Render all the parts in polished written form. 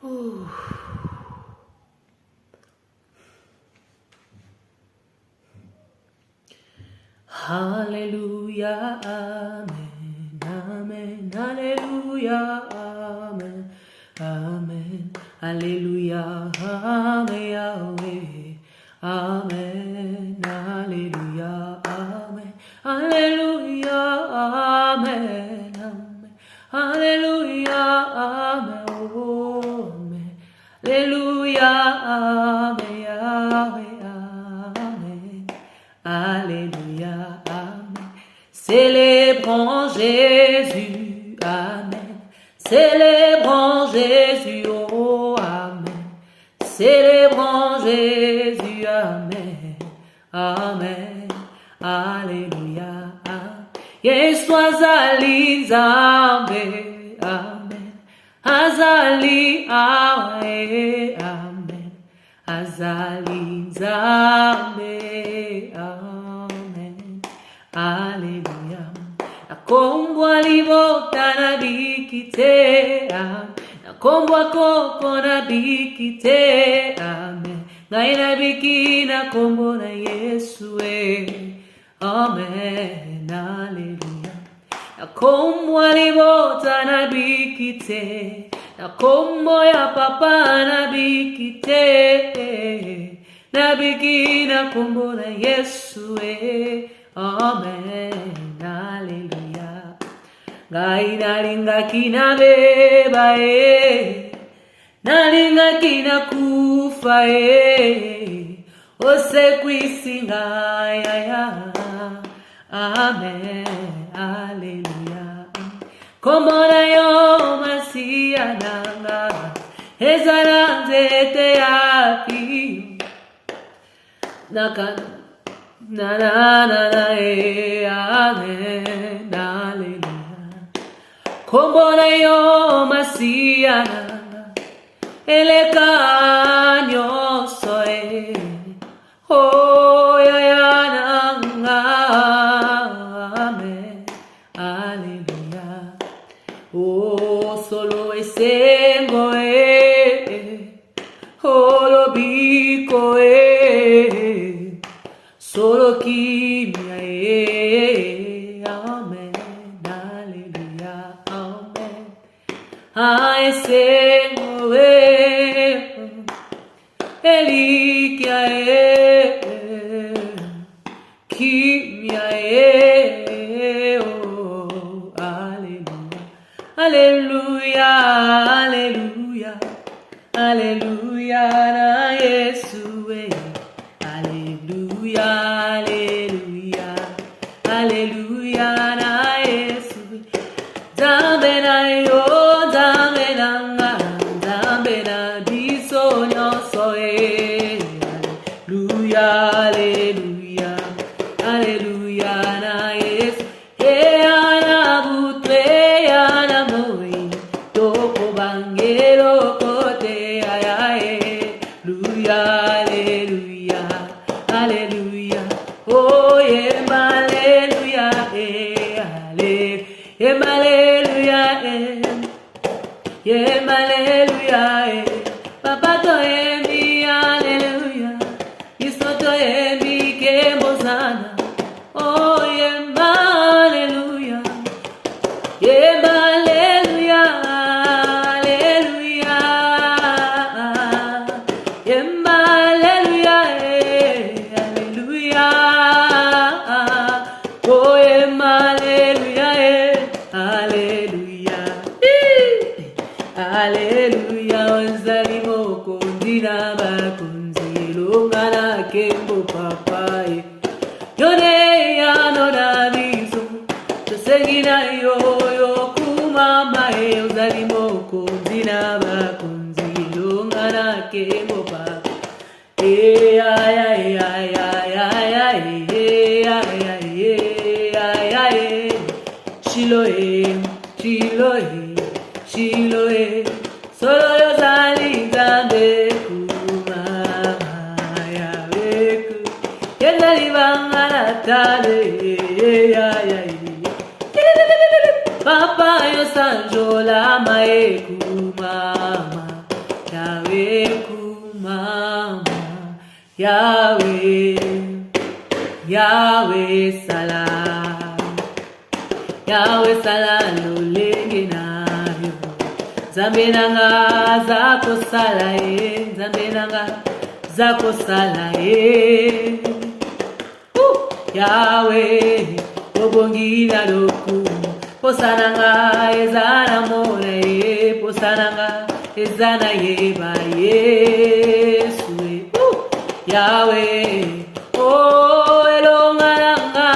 Ooh. Hallelujah, amen, amen, hallelujah, amen, amen, hallelujah, amen, Yahweh, amen, hallelujah, amen, hallelujah, amen, amen, hallelujah, amen, oh, amen, hallelujah, amen, Yahweh, amen, alléluia, amen. Célébrons Jésus, amen. Célébrons Jésus, oh, amen. Célébrons Jésus, amen. Amen, alléluia, amen. Yeswa zali zambe, amen. Azali awe, amen. Azali zambe, amen. Alléluia. Nakombwa libota na bikite, amen. Nakombwa koko na bikite, amen. Ngai na biki na kombo na Yesu, amen. Alléluia. Nakombwa libota na bikite, nakombo ya papa na bikite, na biki na kombo na Yesu, amen. Hallelujah. Ngai nalinga kina beba, nalinga kina kufa, ose kwisinga ya, amen. Hallelujah. Komona yo masia nanga, ezala nzete ya pio, nakana na na na na, amen, hallelujah. Komona yo masia nanga, eleka nyoso, oh ya ya nanga, amen, hallelujah. Oh, solo esengo, oh, biko, solo kimia, amen, hallelujah, amen. Ah, esengo, elikia, kimia, oh, hallelujah, hallelujah, hallelujah, hallelujah, na Yesu, hallelujah, hallelujah, hallelujah, na Yesu. Zambe na yo, zambe na nga, zambe na biso nyoso, hallelujah, hallelujah, hallelujah, na Yesu. Ana butwe, ana moi, toko bangelo kote, ayaye, hallelujah, hallelujah, oh yeah, hallelujah, hallelujah, yeah, hallelujah, papa to emi, hallelujah, iso to emi kembozana, oh yeah, hallelujah, yeah, hallelujah, hallelujah, yeah, hallelujah, hallelujah, oh yeah, hallelujah, hallelujah, hallelujah, wanzalimo kundina bakunzi lungana kembo papai, yone ya no nabizo, tosegina yo kumama, uzalimo kundina bakunzi lungana kembo papai, ay ay ay ay ay ay ay ay, Shiloh, Shiloh, Shiloh, solo yo salí de kumama ya beku, yenda libanga la tarde, ay ay, papa yo sanjola mae kumama, Yahweh kumama, Yahweh, Yahweh salam, Yahweh salam lolenge nayo. Nzambe nanga zako sala ye, Nzambe nanga zako sala ye. Yahweh obongi na lokumu, posananga ezana mona ye, posananga ezana ye ba Yesu. Yahweh oh elonga nanga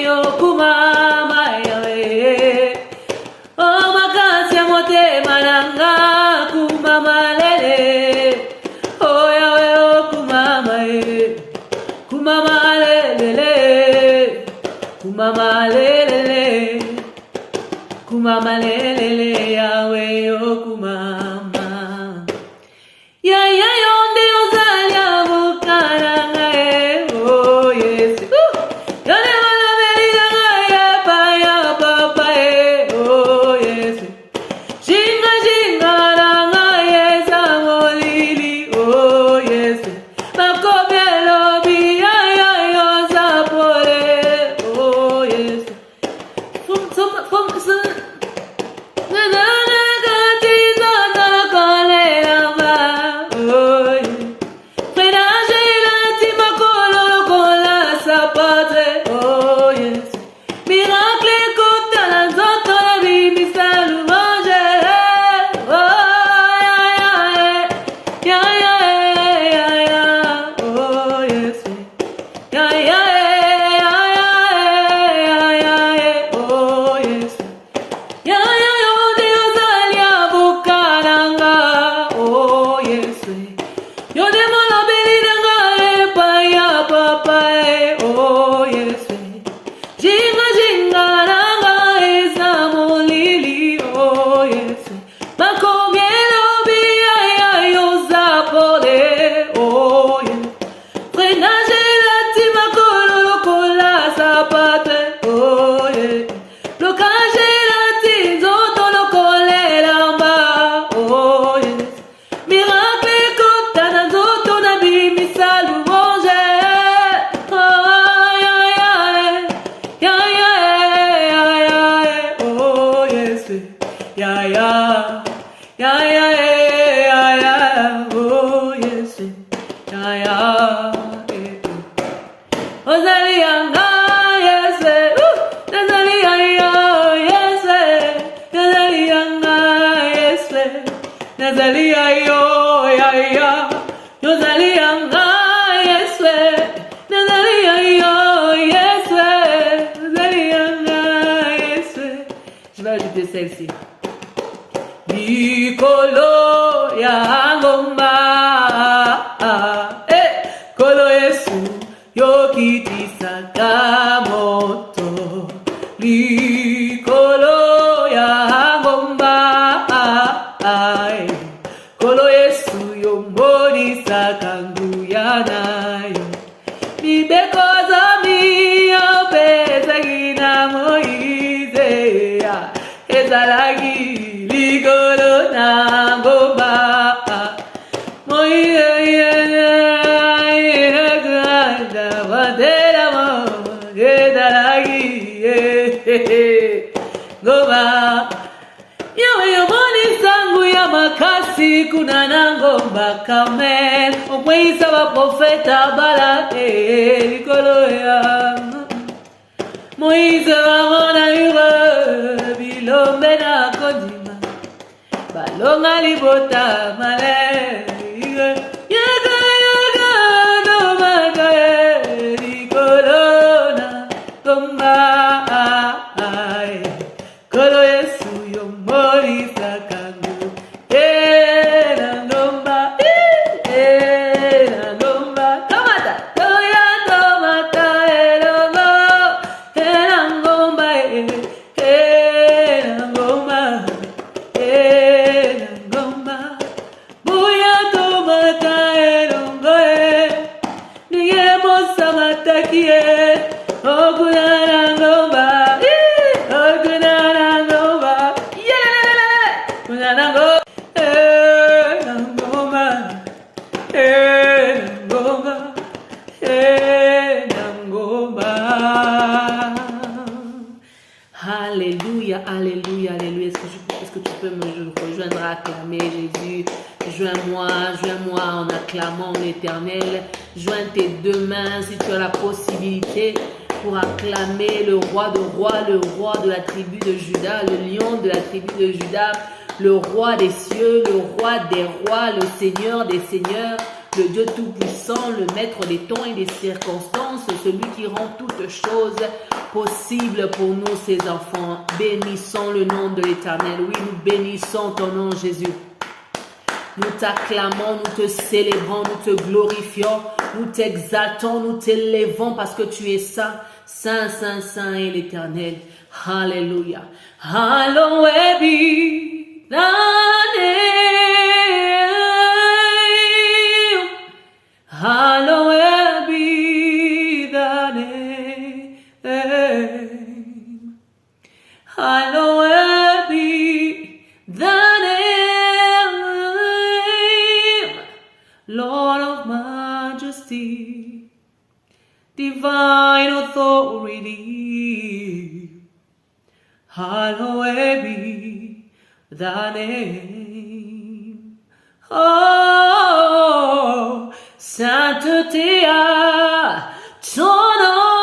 yo kumama Yahweh, oh makasi ya motema nanga kumama lele, oh Yahweh oh kumama ye, kumama lele, kumama lele, kumama lele, Yahweh oh kumama. Ya ya yonde ozali avukaranga oh yes. Yonde malamelanga ya pa ya papa oh yes. Jinga jinga ranga yesa molili oh yes. Makobelo biya ya yosa pole oh yes. From Nazalia yo ya ya, Nazalia nga Yeswe, Nazalia yo Yeswe, Nazalia nga Yeswe. Je vais ajouter celle-ci. Nikolo ya ngomba, kolo Yesu yo kitisaka moto. Nikolo ya ngomba, kolo Yesu yo mboni sakangu ya nayo. Mibeko zami yo pesa gina Moize ya ezalagi likolo na ngomba. Moize ya ganda wadera mo ezalagi ngomba. Yawe yomoni sangu ya makasi kuna nangomba kamel omweisa wa profeta bala likolo ya Moize wangona ure bilombe na kodima balonga libota male yaga yaga no magae likolo na ngomba. Kolo Yesu yo mori sakangu na ngomba kamata toya tomata elongo na ngomba na ngomba buya tomata elongo niye mosa matakie oguna ngomba nango Alléluia, alléluia, alléluia. Est-ce que tu peux me rejoindre à acclamer Jésus? Joins-moi en acclamant l'Éternel. Joins tes deux mains si tu as la possibilité pour acclamer le roi de rois, le roi de la tribu de Juda, le lion de la tribu de Juda, le roi des cieux, le roi des rois, le Seigneur des seigneurs, le Dieu tout-puissant, le maître des temps et des circonstances, celui qui rend toutes choses possibles pour nous, ses enfants. Bénissons le nom de l'Éternel. Oui, nous bénissons ton nom, Jésus. Nous t'acclamons, nous te célébrons, nous te glorifions, nous t'exaltons, nous t'élevons parce que tu es saint, saint, saint, saint est l'Éternel. Alléluia. Hallowed be thy name. Hallowed be thy name. Hallowed be thy name. Lord of majesty, divine authority. Hallowed be thy name. Oh, sainteté à ton nom.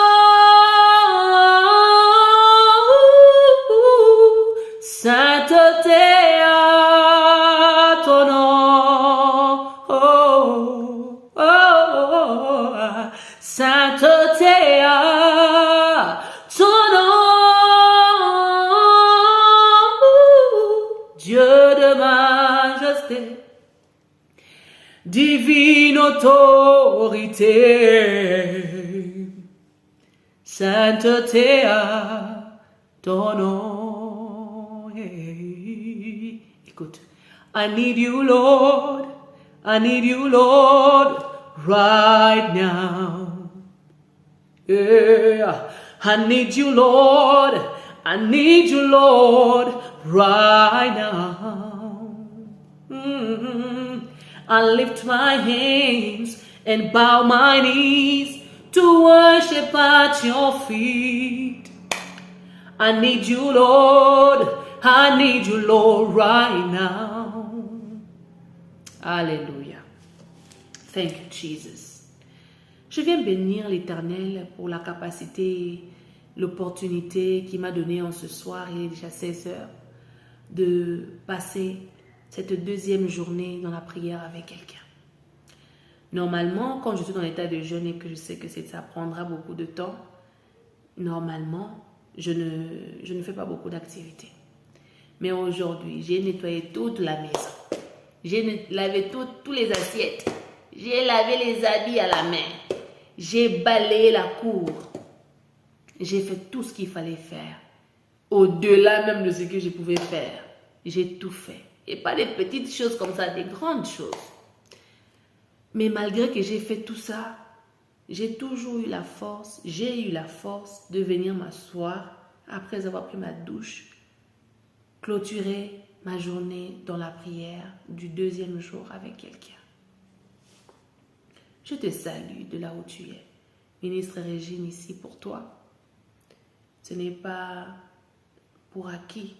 Sainteté à ton nom. Oh, oh, oh, sainteté à ton nom. Dieu de majesté, divine autorité, sainteté à ton nom. Hey. Écoute, I need you, Lord, right now. Yeah. I need you, Lord, right now. I lift my hands and bow my knees to worship at your feet. I need you, Lord, right now. Alléluia. Thank you, Jesus. Je viens bénir l'Éternel pour la capacité, l'opportunité qu'il m'a donnée en ce soir, il est déjà 16 heures, de passer cette deuxième journée dans la prière avec quelqu'un. Normalement, quand je suis dans l'état de jeûne et que je sais que ça prendra beaucoup de temps, normalement, je ne fais pas beaucoup d'activités. Mais aujourd'hui, j'ai nettoyé toute la maison. J'ai lavé tous les assiettes. J'ai lavé les habits à la main. J'ai balayé la cour. J'ai fait tout ce qu'il fallait faire. Au-delà même de ce que je pouvais faire. J'ai tout fait. Et pas des petites choses comme ça, des grandes choses. Mais malgré que j'ai fait tout ça, j'ai toujours eu la force, de venir m'asseoir après avoir pris ma douche, clôturer ma journée dans la prière du deuxième jour avec quelqu'un. Je te salue de là où tu es. Ministre Régine ici pour toi. Ce n'est pas pour acquis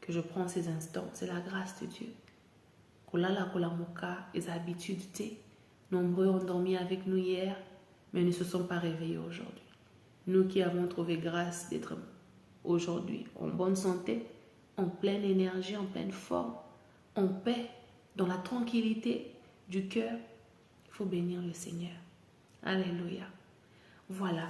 que je prends ces instants, c'est la grâce de Dieu. Kolala kolamuka, les habitudes, nombreux ont dormi avec nous hier, mais ne se sont pas réveillés aujourd'hui. Nous qui avons trouvé grâce d'être aujourd'hui en bonne santé, en pleine énergie, en pleine forme, en paix, dans la tranquillité du cœur, il faut bénir le Seigneur. Alléluia. Voilà.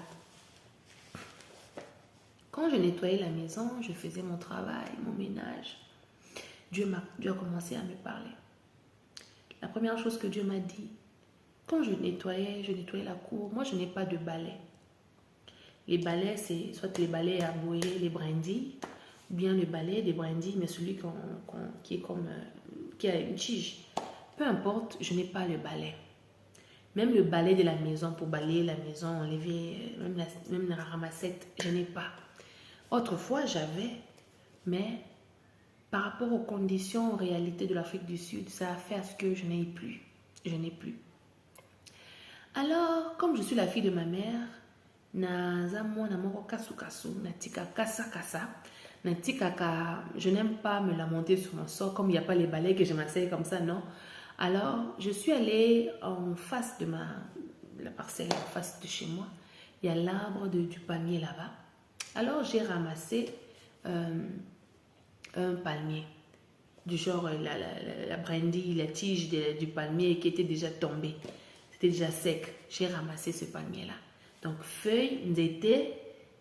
Quand je nettoyais la maison, je faisais mon travail, mon ménage. Dieu a commencé à me parler. La première chose que Dieu m'a dit, quand je nettoyais la cour, moi je n'ai pas de balai. Les balais, c'est soit les balais à bouer, les brindilles, ou bien le balai des brindilles, mais celui qui a une tige. Peu importe, je n'ai pas le balai. Même le balai de la maison, pour balayer la maison, enlever, même la ramassette, je n'ai pas. Autrefois, j'avais, mais par rapport aux conditions, aux réalités de l'Afrique du Sud, ça a fait à ce que je n'ai plus. Je n'ai plus. Alors, comme je suis la fille de ma mère, Nati kaka, je n'aime pas me lamenter sur mon sort, comme il n'y a pas les balais que je m'asseye comme ça, non. Alors, je suis allée en face de la parcelle, en face de chez moi. Il y a l'arbre du palmier là-bas. Alors, j'ai ramassé un palmier, du genre la brindille, la tige du palmier qui était déjà tombée. C'était déjà sec. J'ai ramassé ce palmier-là. Donc, feuilles, d'été,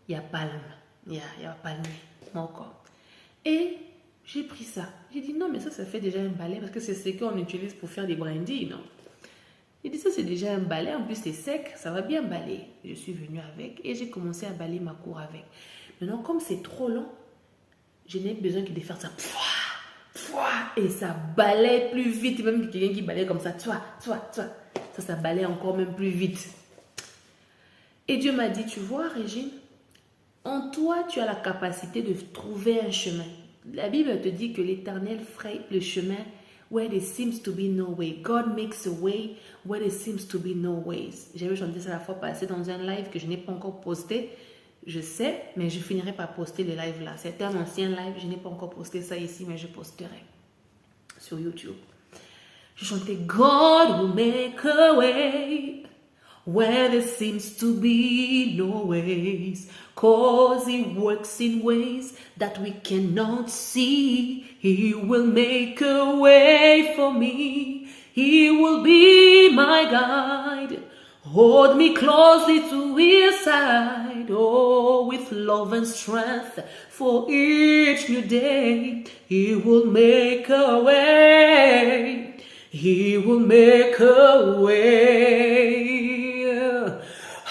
il y a palme. Il y a palmier, encore. Et j'ai pris ça. J'ai dit non, mais ça fait déjà un balai parce que c'est ce qu'on utilise pour faire des brindilles, non? J'ai dit ça, c'est déjà un balai. En plus, c'est sec, ça va bien balayer. Je suis venue avec et j'ai commencé à balayer ma cour avec. Maintenant, comme c'est trop long, je n'ai besoin que de faire ça. Et ça balaye plus vite, même que quelqu'un qui balaye comme ça. Ça balaye encore même plus vite. Et Dieu m'a dit, tu vois, Régine, en toi, tu as la capacité de trouver un chemin. La Bible te dit que l'Éternel fraye le chemin where there seems to be no way. God makes a way where there seems to be no ways. J'avais chanté ça la fois passée dans un live que je n'ai pas encore posté. Je sais, mais je finirai par poster le live là. C'est un ancien live, je n'ai pas encore posté ça ici, mais je posterai sur YouTube. Je chantais God will make a way where there seems to be no ways, 'cause he works in ways that we cannot see. He will make a way for me. He will be my guide. Hold me closely to his side, oh, with love and strength for each new day. He will make a way. He will make a way.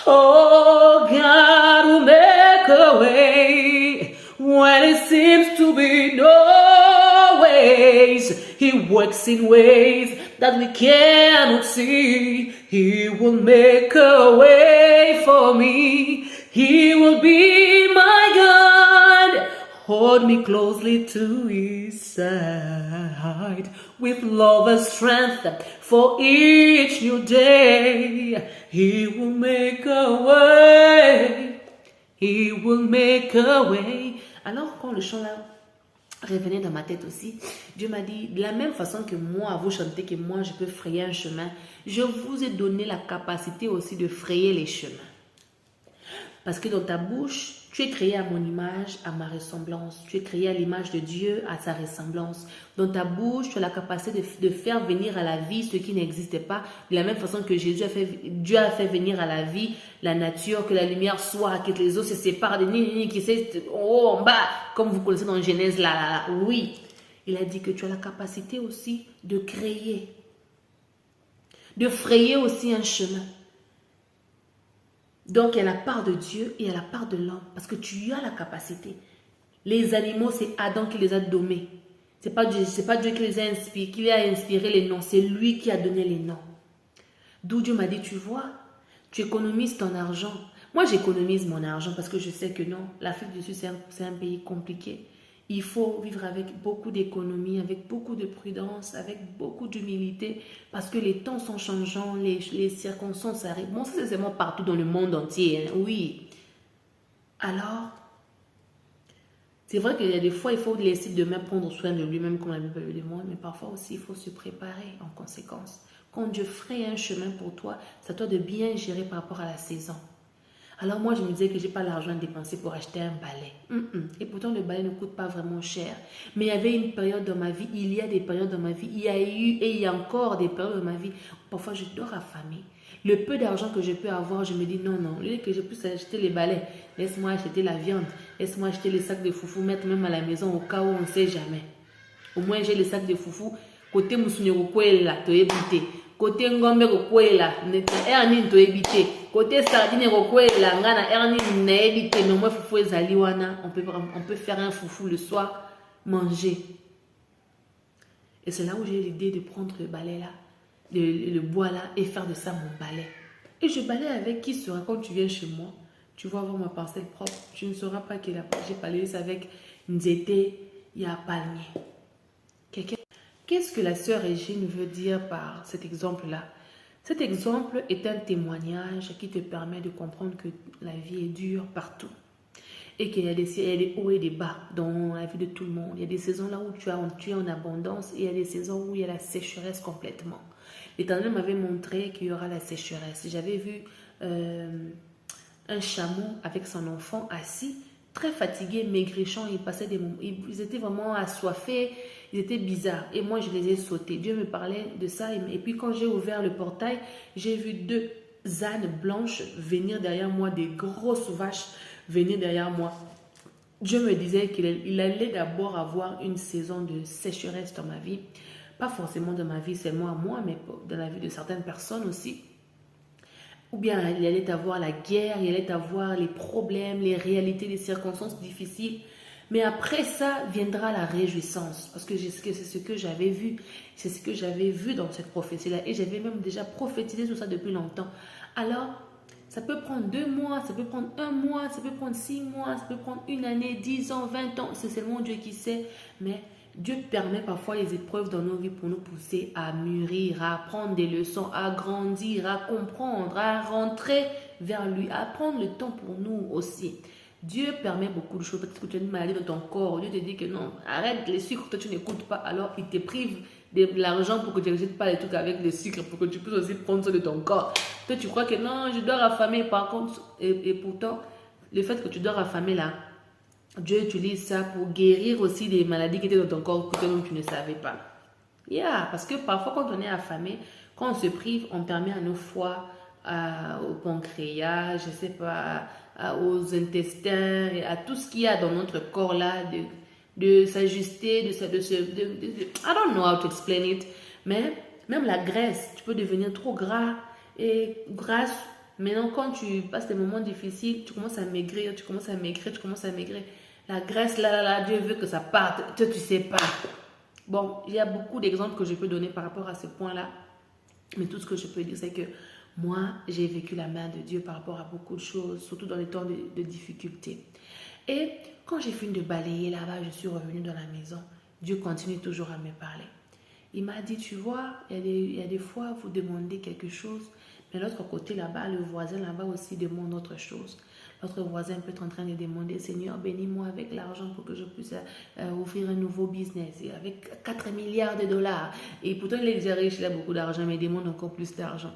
Oh, God will make a way when it seems to be no ways. He works in ways that we cannot see. He will make a way for me. He will be my God. Hold me closely to his side with love and strength for each new day. He will make a way. He will make a way. Alors quand le chant là revenait dans ma tête aussi, Dieu m'a dit, de la même façon que moi, vous chantez que moi je peux frayer un chemin, je vous ai donné la capacité aussi de frayer les chemins. Parce que dans ta bouche, tu es créé à mon image, à ma ressemblance. Tu es créé à l'image de Dieu, à sa ressemblance. Dans ta bouche, tu as la capacité de faire venir à la vie ce qui n'existait pas. De la même façon que Dieu a fait venir à la vie la nature, que la lumière soit, que les eaux se séparent, qui c'est oh, en bas, comme vous connaissez dans Genèse là. Oui, il a dit que tu as la capacité aussi de créer, de frayer aussi un chemin. Donc, il y a la part de Dieu et il y a la part de l'homme. Parce que tu as la capacité. Les animaux, c'est Adam qui les a dommés. Ce n'est pas Dieu qui les a inspirés, qui a inspiré les noms. C'est lui qui a donné les noms. D'où Dieu m'a dit, tu vois, tu économises ton argent. Moi, j'économise mon argent parce que je sais que non, l'Afrique du Sud, c'est un pays compliqué. Il faut vivre avec beaucoup d'économie, avec beaucoup de prudence, avec beaucoup d'humilité, parce que les temps sont changeants, les circonstances arrivent. Bon, ça c'est seulement partout dans le monde entier, hein, oui. Alors, c'est vrai qu'il y a des fois, il faut laisser demain prendre soin de lui-même, comme la Bible le demande, mais parfois aussi, il faut se préparer en conséquence. Quand Dieu fraye un chemin pour toi, c'est à toi de bien gérer par rapport à la saison. Alors moi, je me disais que je n'ai pas l'argent à dépenser pour acheter un balai. Et pourtant, le balai ne coûte pas vraiment cher. Mais il y avait une période dans ma vie, il y a des périodes dans ma vie, il y a eu et il y a encore des périodes dans ma vie. Parfois, je dors affamée. Le peu d'argent que je peux avoir, je me dis non, au lieu que je puisse acheter les balais, laisse-moi acheter la viande, laisse-moi acheter les sacs de foufou, mettre même à la maison au cas où on ne sait jamais. Au moins, j'ai les sacs de foufou. Côté Moussouniroko est là, tu es évité. Côté Ngombe Rokwela, erni to éviter. Côté Sardine Rokwela, ngana erni na éviter. Mais moi, foufou ezali wana, on peut faire un foufou le soir, manger. Et c'est là où j'ai l'idée de prendre le balai là, le bois là, et faire de ça mon balai. Et je balaye avec qui sera quand tu viens chez moi. Tu vas voir ma parcelle propre. Tu ne sauras pas que j'ai balayé ça avec Nzete, il y a palmier. Qu'est-ce que la sœur Régine veut dire par cet exemple-là? Cet exemple est un témoignage qui te permet de comprendre que la vie est dure partout. et qu'il y a il y a des hauts et des bas dans la vie de tout le monde. Il y a des saisons là où tu es en abondance et il y a des saisons où il y a la sécheresse complètement. L'Éternel m'avait montré qu'il y aura la sécheresse. J'avais vu un chameau avec son enfant assis, très fatigué, maigrichon. Ils étaient vraiment assoiffés, ils étaient bizarres. Et moi, je les ai sautés. Dieu me parlait de ça. Et puis, quand j'ai ouvert le portail, j'ai vu deux ânes blanches venir derrière moi, des grosses vaches venir derrière moi. Dieu me disait qu'il allait d'abord avoir une saison de sécheresse dans ma vie. Pas forcément dans ma vie seulement à moi, mais dans la vie de certaines personnes aussi. Ou bien il allait avoir la guerre, il allait avoir les problèmes, les réalités, les circonstances difficiles. Mais après ça viendra la réjouissance. Parce que c'est ce que j'avais vu. C'est ce que j'avais vu dans cette prophétie-là. Et j'avais même déjà prophétisé sur ça depuis longtemps. Alors, ça peut prendre 2 mois, ça peut prendre 1 mois, ça peut prendre 6 mois, ça peut prendre 1 année, 10 ans, 20 ans. C'est seulement Dieu qui sait. Mais Dieu permet parfois les épreuves dans nos vies pour nous pousser à mûrir, à apprendre des leçons, à grandir, à comprendre, à rentrer vers lui, à prendre le temps pour nous aussi. Dieu permet beaucoup de choses. Peut-être que tu as une maladie dans ton corps. Dieu te dit que non, arrête les sucres, toi tu n'écoutes pas. Alors il te prive de l'argent pour que tu n'achètes pas les trucs avec le sucre, pour que tu puisses aussi prendre soin de ton corps. Toi tu crois que non, je dois affamer. Par contre, et pourtant, le fait que tu dois affamer là, Dieu utilise ça pour guérir aussi des maladies qui étaient dans ton corps que toi-même tu ne savais pas. Parce que parfois quand on est affamé, quand on se prive, on permet à nos foies, au pancréas, je sais pas, aux intestins, et à tout ce qu'il y a dans notre corps là, de s'ajuster, I don't know how to explain it, mais même la graisse, tu peux devenir trop gras et grasse. Maintenant, quand tu passes des moments difficiles, tu commences à maigrir, tu commences à maigrir. La graisse, là, Dieu veut que ça parte. Toi, tu sais pas. Bon, il y a beaucoup d'exemples que je peux donner par rapport à ce point-là. Mais tout ce que je peux dire, c'est que moi, j'ai vécu la main de Dieu par rapport à beaucoup de choses, surtout dans les temps de difficulté. Et quand j'ai fini de balayer là-bas, je suis revenue dans la maison. Dieu continue toujours à me parler. Il m'a dit, tu vois, il y a des fois, vous demandez quelque chose, mais l'autre côté là-bas, le voisin là-bas aussi demande autre chose. L'autre voisin peut être en train de demander, Seigneur, bénis-moi avec l'argent pour que je puisse ouvrir un nouveau business. Et avec 4 milliards de dollars. Et pourtant, il est déjà riche, il a beaucoup d'argent, mais il demande encore plus d'argent.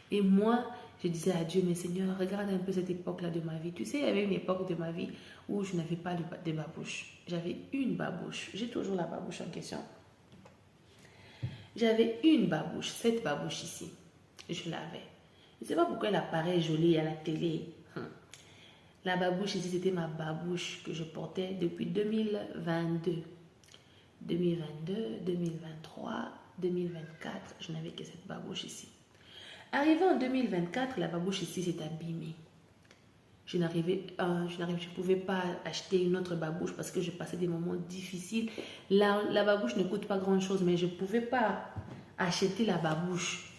Et moi, je disais à Dieu, mais Seigneur, regarde un peu cette époque-là de ma vie. Tu sais, il y avait une époque de ma vie où je n'avais pas de babouche. J'avais une babouche. J'ai toujours la babouche en question. J'avais une babouche, cette babouche ici. Je l'avais. Je ne sais pas pourquoi elle apparaît jolie à la télé. La babouche ici, c'était ma babouche que je portais depuis 2022. 2022, 2023, 2024, je n'avais que cette babouche ici. Arrivé en 2024, la babouche ici s'est abîmée. Je ne pouvais pas acheter une autre babouche parce que je passais des moments difficiles. La babouche ne coûte pas grand-chose, mais je ne pouvais pas acheter la babouche.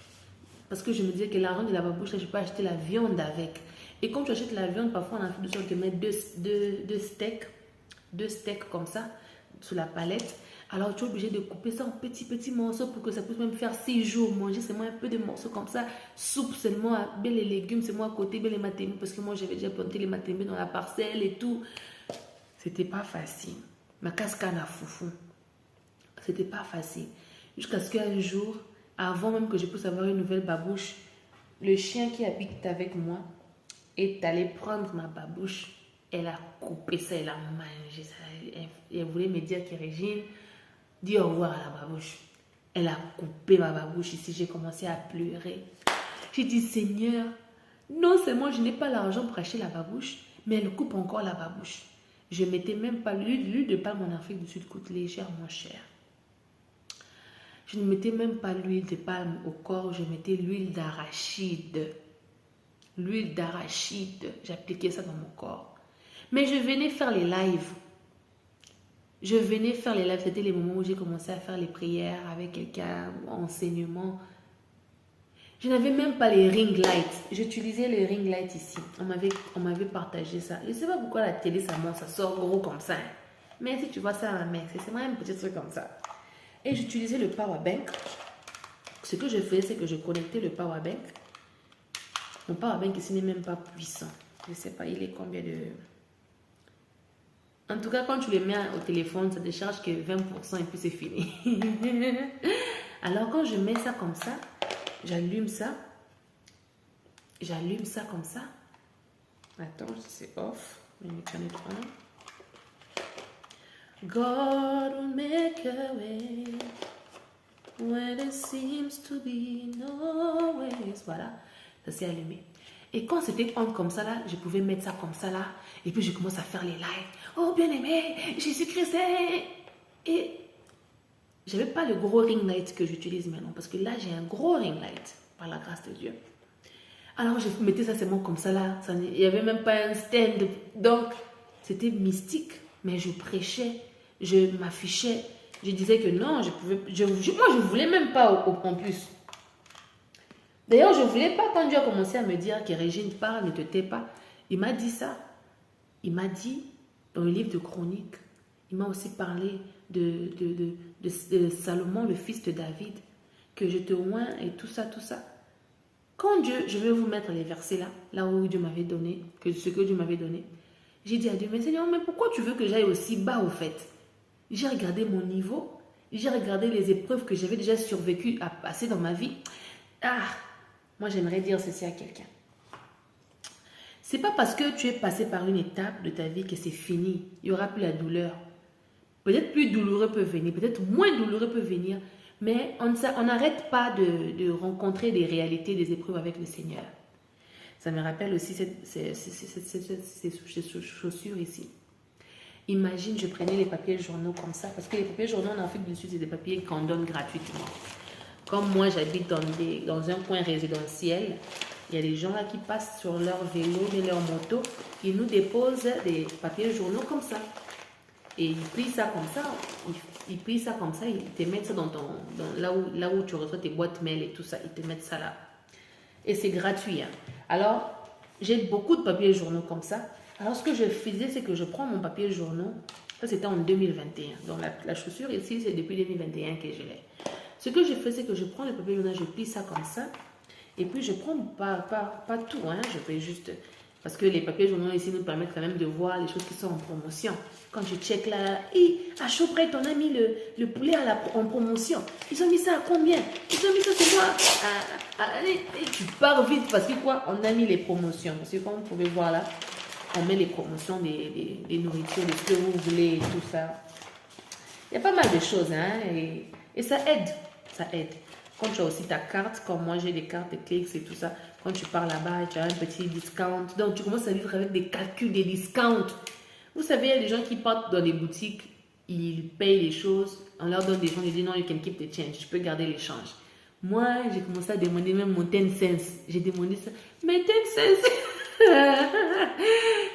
Parce que je me disais que l'argent de la babouche, là, je peux acheter la viande avec. Et quand tu achètes la viande, parfois on a fait de sorte de mettre deux steaks comme ça, sur la palette. Alors tu es obligé de couper ça en petits morceaux pour que ça puisse même faire 6 jours. Manger seulement un peu de morceaux comme ça. Soupe seulement, bien les légumes, c'est moi à côté, bien les matémis, parce que moi j'avais déjà planté les matémis dans la parcelle et tout. C'était pas facile. Ma cascane à foufou. C'était pas facile. Jusqu'à ce qu'un jour, avant même que je puisse avoir une nouvelle babouche, le chien qui habite avec moi est allé prendre ma babouche. Elle a coupé ça, elle a mangé ça. Elle voulait me dire que Régine, dis au revoir à la babouche. Elle a coupé ma babouche ici. J'ai commencé à pleurer. J'ai dit, Seigneur, non seulement je n'ai pas l'argent pour acheter la babouche, mais elle coupe encore la babouche. Je ne mettais même pas l'huile de palme en Afrique du Sud coûte légèrement cher. Je ne mettais même pas l'huile de palme au corps, je mettais l'huile d'arachide. L'huile d'arachide, j'appliquais ça dans mon corps. Mais je venais faire les lives. C'était les moments où j'ai commencé à faire les prières avec quelqu'un, enseignement. Je n'avais même pas les ring lights. J'utilisais les ring lights ici. On m'avait partagé ça. Je ne sais pas pourquoi la télé, ça sort gros comme ça. Mais si tu vois ça à ma mère, c'est vraiment un petit truc comme ça. Et j'utilisais le power bank. Ce que je faisais, c'est que je connectais le power bank. Mon power bank ici n'est même pas puissant. Je ne sais pas, il est combien de... En tout cas, quand tu les mets au téléphone, ça ne décharge que 20% et puis c'est fini. Alors, quand je mets ça comme ça, j'allume ça. J'allume ça comme ça. Attends, c'est off. Let me turn it on. God will make a way when there seems to be no ways. Voilà, ça s'est allumé. Et quand c'était on comme ça là, je pouvais mettre ça comme ça là. Et puis je commence à faire les lives. Oh bien aimé, Jésus-Christ. Et j'avais pas le gros ring light que j'utilise maintenant. Parce que là j'ai un gros ring light, par la grâce de Dieu. Alors je mettais ça seulement comme ça là. Il n'y avait même pas un stand. Donc c'était mystique. Mais je prêchais, je m'affichais. Je disais que non, moi je ne voulais même pas en plus. D'ailleurs, je ne voulais pas quand Dieu a commencé à me dire que Régine, parle, ne te tais pas. Il m'a dit ça. Il m'a dit dans le livre de Chroniques, il m'a aussi parlé de Salomon, le fils de David, que je te oins et tout ça, tout ça. Quand Dieu, je vais vous mettre les versets là où Dieu m'avait donné, ce que Dieu m'avait donné. J'ai dit à Dieu, mais Seigneur, mais pourquoi tu veux que j'aille aussi bas au fait? J'ai regardé mon niveau, j'ai regardé les épreuves que j'avais déjà survécues à passer dans ma vie. Moi j'aimerais dire ceci à quelqu'un. C'est pas parce que tu es passé par une étape de ta vie que c'est fini. Il n'y aura plus la douleur. Peut-être plus douloureux peut venir, peut-être moins douloureux peut venir, mais on n'arrête pas de rencontrer des réalités, des épreuves avec le Seigneur. Ça me rappelle aussi ces chaussures ici. Imagine, je prenais les papiers journaux comme ça, parce que les papiers journaux en Afrique du Sud, c'est des papiers qu'on donne gratuitement. Comme moi, j'habite dans un coin résidentiel, il y a des gens là qui passent sur leur vélo et leur moto, ils nous déposent des papiers journaux comme ça. Et ils plient ça comme ça, ils te mettent ça là où tu reçois tes boîtes mail et tout ça, ils te mettent ça là. Et c'est gratuit. Hein. Alors, j'ai beaucoup de papiers journaux comme ça. Alors, ce que je faisais, c'est que je prends mon papier journaux. Ça, c'était en 2021. Donc, la chaussure ici, c'est depuis 2021 que je l'ai. Ce que je fais, c'est que je prends le papier journal, je plie ça comme ça. Et puis, je prends pas tout. Hein, je fais juste... Parce que les papiers journaux ici nous permettent quand même de voir les choses qui sont en promotion. Quand je check là, à Choprès, on a mis le poulet en promotion. Ils ont mis ça à combien? Ils ont mis ça, c'est quoi? Et tu pars vite parce que quoi? On a mis les promotions. Parce que comme vous pouvez voir là, on met les promotions des nourritures, de ce que vous voulez et tout ça. Il y a pas mal de choses, hein, et ça aide. Ça aide. Quand tu as aussi ta carte, comme moi j'ai des cartes de clics et tout ça, quand tu pars là-bas, tu as un petit discount. Donc tu commences à vivre avec des calculs, des discounts. Vous savez, il y a des gens qui partent dans des boutiques, ils payent les choses, on leur donne des gens, ils disent non, you can keep the change, tu peux garder l'échange. Moi, j'ai commencé à demander même mon 10 cents. J'ai demandé ça, mais 10 cents.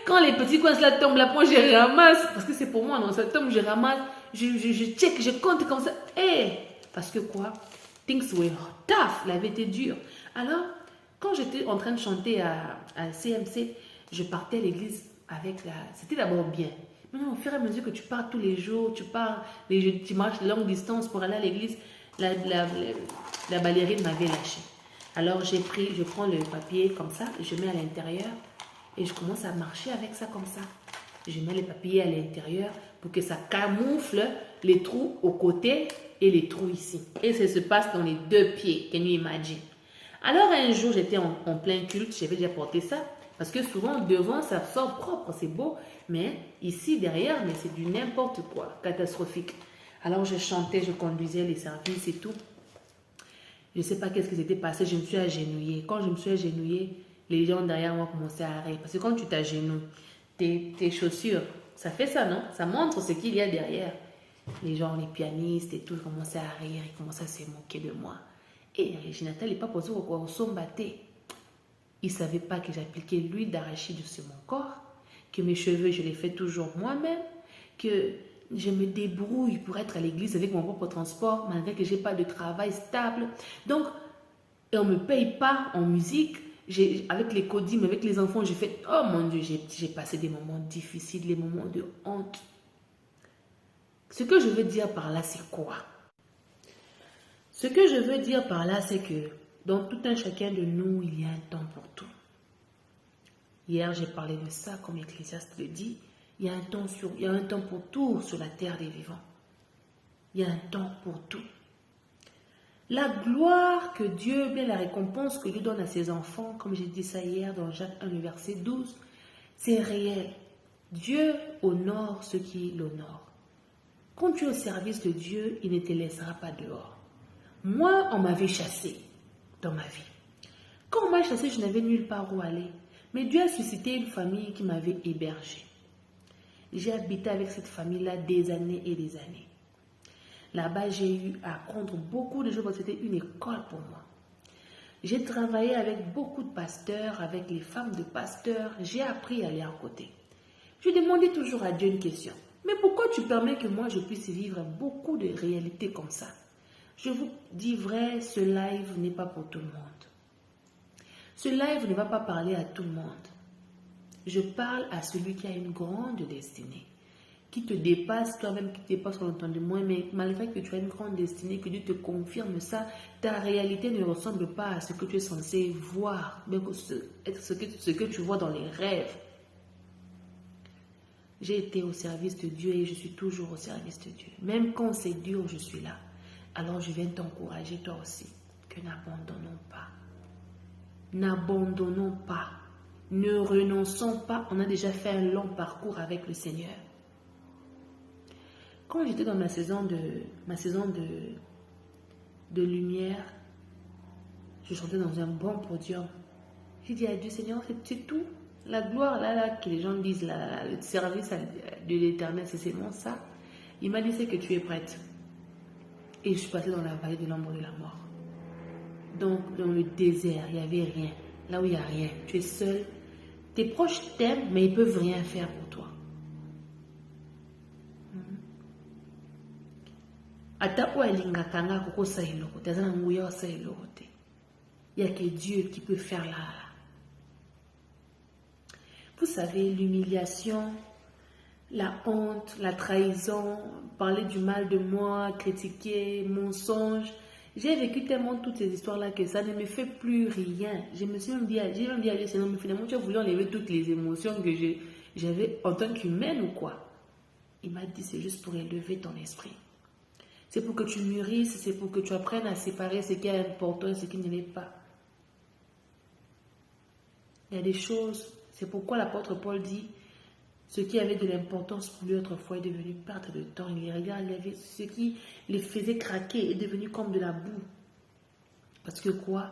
Quand les petits coins là tombent, là, moi je ramasse, parce que c'est pour moi, non, ça tombe, je ramasse, je check, je compte comme ça. Parce que quoi? Things were tough, la vie était dure. Alors, quand j'étais en train de chanter à CMC, je partais à l'église avec la... C'était d'abord bien. Maintenant, au fur et à mesure que tu pars tous les jours, tu marches longue distance pour aller à l'église, la ballerine m'avait lâché. Alors, je prends le papier comme ça, je mets à l'intérieur et je commence à marcher avec ça comme ça. Je mets les papiers à l'intérieur pour que ça camoufle les trous aux côtés et les trous ici. Et ça se passe dans les deux pieds. Can you imagine? Alors un jour, j'étais en plein culte, j'avais déjà porté ça. Parce que souvent, devant, ça sort propre, c'est beau. Mais ici, derrière, mais c'est du n'importe quoi, catastrophique. Alors je chantais, je conduisais les services et tout. Je ne sais pas qu'est-ce qui s'était passé, je me suis agenouillée. Quand je me suis agenouillée, les gens derrière moi commençaient à rire. Parce que quand tu t'agenouilles, tes chaussures, ça fait ça, non? Ça montre ce qu'il y a derrière. Les gens, les pianistes et tout, commençaient à rire, ils commençaient à se moquer de moi. Et Reginata, les papas au sombaté. Ils ne savaient pas que j'appliquais l'huile d'arachide sur mon corps, que mes cheveux, je les fais toujours moi-même, que je me débrouille pour être à l'église avec mon propre transport, malgré que je n'ai pas de travail stable. Donc, et on ne me paye pas en musique. Avec les codimes, avec les enfants, j'ai fait, oh mon Dieu, j'ai passé des moments difficiles, des moments de honte. Ce que je veux dire par là, c'est quoi? Ce que je veux dire par là, c'est que dans tout un chacun de nous, il y a un temps pour tout. Hier, j'ai parlé de ça, comme Ecclésiaste le dit. Il y a un temps pour tout sur la terre des vivants. Il y a un temps pour tout. La gloire que Dieu, bien la récompense que Dieu donne à ses enfants, comme j'ai dit ça hier dans Jacques 1, le verset 12, c'est réel. Dieu honore ceux qui l'honorent. Quand tu es au service de Dieu, il ne te laissera pas dehors. Moi, on m'avait chassé dans ma vie. Quand on m'a chassé, je n'avais nulle part où aller. Mais Dieu a suscité une famille qui m'avait hébergé. J'ai habité avec cette famille-là des années et des années. Là-bas, j'ai eu à apprendre beaucoup de choses parce que c'était une école pour moi. J'ai travaillé avec beaucoup de pasteurs, avec les femmes de pasteurs. J'ai appris à aller à côté. Je demandais toujours à Dieu une question. Mais pourquoi tu permets que moi je puisse vivre beaucoup de réalités comme ça? Je vous dis vrai, ce live n'est pas pour tout le monde. Ce live ne va pas parler à tout le monde. Je parle à celui qui a une grande destinée, qui te dépasse, toi-même qui te dépasse ton entendement, mais malgré que tu as une grande destinée, que Dieu te confirme ça, ta réalité ne ressemble pas à ce que tu es censé voir, mais ce que tu vois dans les rêves. J'ai été au service de Dieu et je suis toujours au service de Dieu. Même quand c'est dur, je suis là. Alors je viens t'encourager toi aussi, que n'abandonnons pas. N'abandonnons pas. Ne renonçons pas. On a déjà fait un long parcours avec le Seigneur. Quand j'étais dans ma saison de lumière, je chantais dans un bon podium. J'ai dit à Dieu, Seigneur, c'est tout. La gloire, là, que les gens disent, le service de l'Éternel, c'est seulement ça. Il m'a dit, c'est que tu es prête. Et je suis passée dans la vallée de l'ombre de la mort. Donc, dans le désert, il n'y avait rien. Là où il n'y a rien, tu es seul. Tes proches t'aiment, mais ils ne peuvent rien faire pour toi. Il n'y a que Dieu qui peut faire là. Vous savez, l'humiliation, la honte, la trahison, parler du mal de moi, critiquer, mensonge. J'ai vécu tellement toutes ces histoires-là que ça ne me fait plus rien. Je me suis même dit à Dieu, Seigneur, mais finalement, tu as voulu enlever toutes les émotions que j'avais en tant qu'humaine ou quoi? Il m'a dit, c'est juste pour élever ton esprit. C'est pour que tu mûrisses, c'est pour que tu apprennes à séparer ce qui est important et ce qui ne l'est pas. Il y a des choses, c'est pourquoi l'apôtre Paul dit, ce qui avait de l'importance pour lui autrefois est devenu perte de temps. Il les regarde, ce qui les faisait craquer est devenu comme de la boue. Parce que quoi?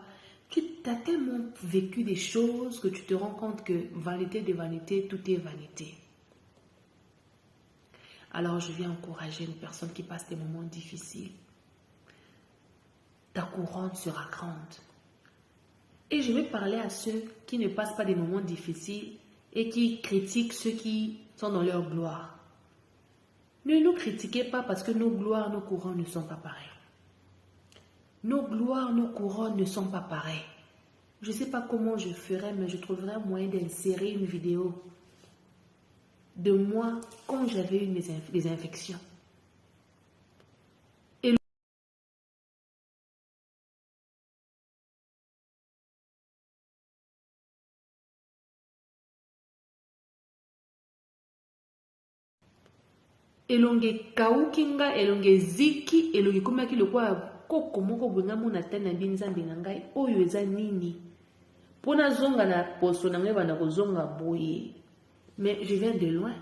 Tu as tellement vécu des choses que tu te rends compte que vanité de vanité, tout est vanité. Alors je viens encourager une personne qui passe des moments difficiles. Ta couronne sera grande. Et je vais parler à ceux qui ne passent pas des moments difficiles et qui critiquent ceux qui sont dans leur gloire. Ne nous critiquez pas parce que nos gloires, nos couronnes ne sont pas pareilles. Nos gloires, nos couronnes ne sont pas pareilles. Je ne sais pas comment je ferai, mais je trouverai un moyen d'insérer une vidéo de moi quand j'avais eu des infections. Elonge kaukinga, elonge ziki, elonge kumaki lokwa koko moko bwenga mona tana binzambe na ngai oyo eza nini pona zonga na poso na ngai bana kozonga boye. Mais je viens de loin.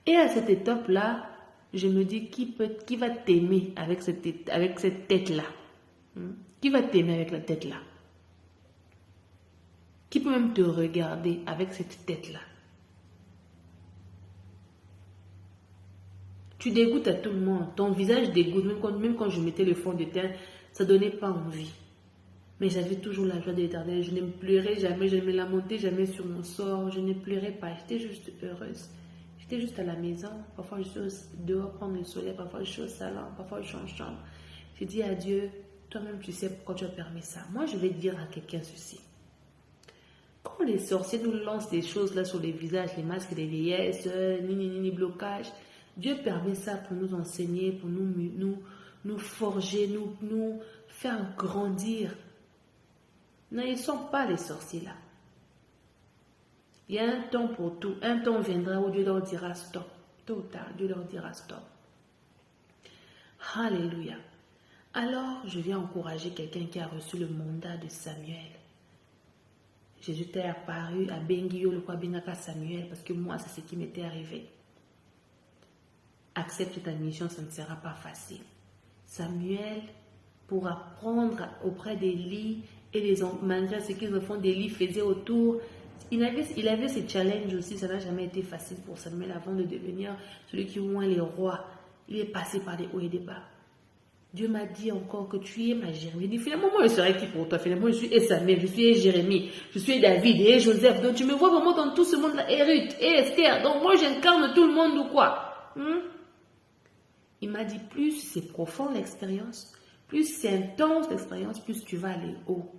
Et à cette étape là, je me dis qui va t'aimer avec cette tête là? Qui va t'aimer avec la tête là? Qui peut même te regarder avec cette tête là? Tu dégoûtes à tout le monde. Ton visage dégoûte. Même quand je mettais le fond de teint, ça ne donnait pas envie. Mais j'avais toujours la joie de l'Éternel. Je ne me pleurais jamais. Je ne me lamentais jamais sur mon sort. Je ne pleurais pas. J'étais juste heureuse. J'étais juste à la maison. Parfois, je suis dehors prendre le soleil. Parfois, je suis au salon. Parfois, je suis en chambre. Je dis à Dieu, toi-même, tu sais pourquoi tu as permis ça. Moi, je vais dire à quelqu'un ceci. Quand les sorciers nous lancent des choses là sur les visages, les masques des vieillesses, ni blocage, Dieu permet ça pour nous enseigner, pour nous forger, nous faire grandir. Non, ils ne sont pas les sorciers là. Il y a un temps pour tout. Un temps viendra où Dieu leur dira stop. Tôt ou tard, Dieu leur dira stop. Alléluia. Alors, je viens encourager quelqu'un qui a reçu le mandat de Samuel. Jésus t'est apparu à Bengio, le roi Benaka Samuel, parce que moi, c'est ce qui m'était arrivé. Accepte ta mission, ça ne sera pas facile. Samuel, pour apprendre auprès d'Élie et les hommes, malgré ce qu'ils font d'Élie, faisait autour. Il avait ce challenge aussi, ça n'a jamais été facile pour Samuel avant de devenir celui qui oint les rois. Il est passé par des hauts et des bas. Dieu m'a dit encore que tu es ma Jérémie. Il dit finalement, moi je serai qui pour toi? Finalement, je suis Samuel, je suis Jérémie, je suis David et Joseph. Donc tu me vois vraiment dans tout ce monde-là, et Ruth, et Esther. Donc moi j'incarne tout le monde ou quoi? Il m'a dit plus c'est profond l'expérience, plus c'est intense l'expérience, plus tu vas aller haut.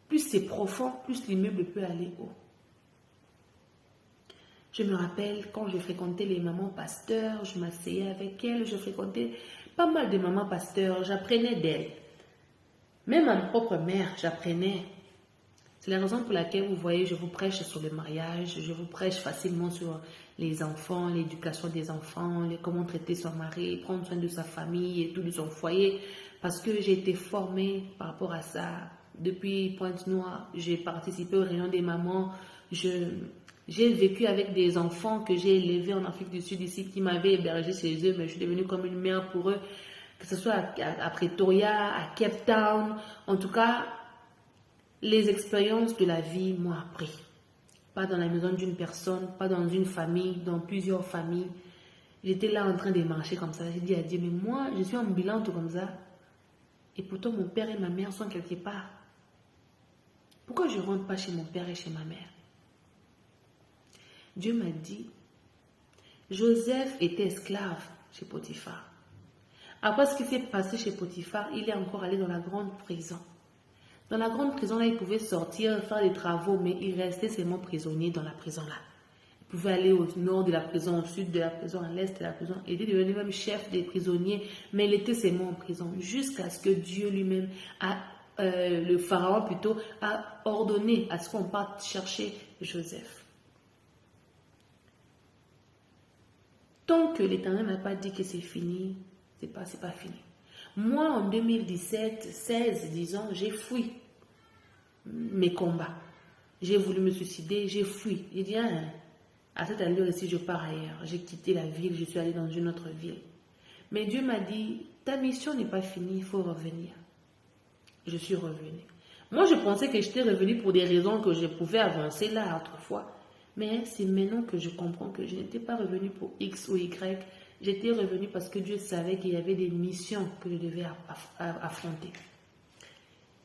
Plus c'est profond, plus l'immeuble peut aller haut. Je me rappelle quand je fréquentais les mamans pasteurs, je m'asseyais avec elles, je fréquentais pas mal de mamans pasteurs, j'apprenais d'elles. Même à ma propre mère, j'apprenais. C'est la raison pour laquelle vous voyez, je vous prêche sur le mariage, je vous prêche facilement sur les enfants, l'éducation des enfants, comment traiter son mari, prendre soin de sa famille et tout de son foyer, parce que j'ai été formée par rapport à ça. Depuis Pointe-Noire, j'ai participé aux réunions des mamans, j'ai vécu avec des enfants que j'ai élevés en Afrique du Sud ici, qui m'avaient hébergé chez eux, mais je suis devenue comme une mère pour eux, que ce soit à Pretoria, à Cape Town. En tout cas, les expériences de la vie m'ont appris. Pas dans la maison d'une personne, pas dans une famille, dans plusieurs familles. J'étais là en train de marcher comme ça. J'ai dit à Dieu, mais moi, je suis ambulante comme ça. Et pourtant, mon père et ma mère sont quelque part. Pourquoi je ne rentre pas chez mon père et chez ma mère? Dieu m'a dit, Joseph était esclave chez Potiphar. Après ce qui s'est passé chez Potiphar, il est encore allé dans la grande prison. Dans la grande prison, là, il pouvait sortir, faire des travaux, mais il restait seulement prisonnier dans la prison là. Il pouvait aller au nord de la prison, au sud de la prison, à l'est de la prison. Il était devenu même chef des prisonniers, mais il était seulement en prison, jusqu'à ce que Dieu lui-même, le pharaon plutôt, a ordonné à ce qu'on parte chercher Joseph. Tant que l'Éternel n'a pas dit que c'est fini, c'est pas fini. Moi, en 2017, 16, disons, j'ai fui mes combats. J'ai voulu me suicider, j'ai fui. J'ai dit, à cette allure ici, je pars ailleurs. J'ai quitté la ville, je suis allée dans une autre ville. Mais Dieu m'a dit, ta mission n'est pas finie, il faut revenir. Je suis revenue. Moi, je pensais que j'étais revenue pour des raisons que je pouvais avancer là autrefois. Mais c'est maintenant que je comprends que je n'étais pas revenue pour X ou Y. J'étais revenue parce que Dieu savait qu'il y avait des missions que je devais affronter.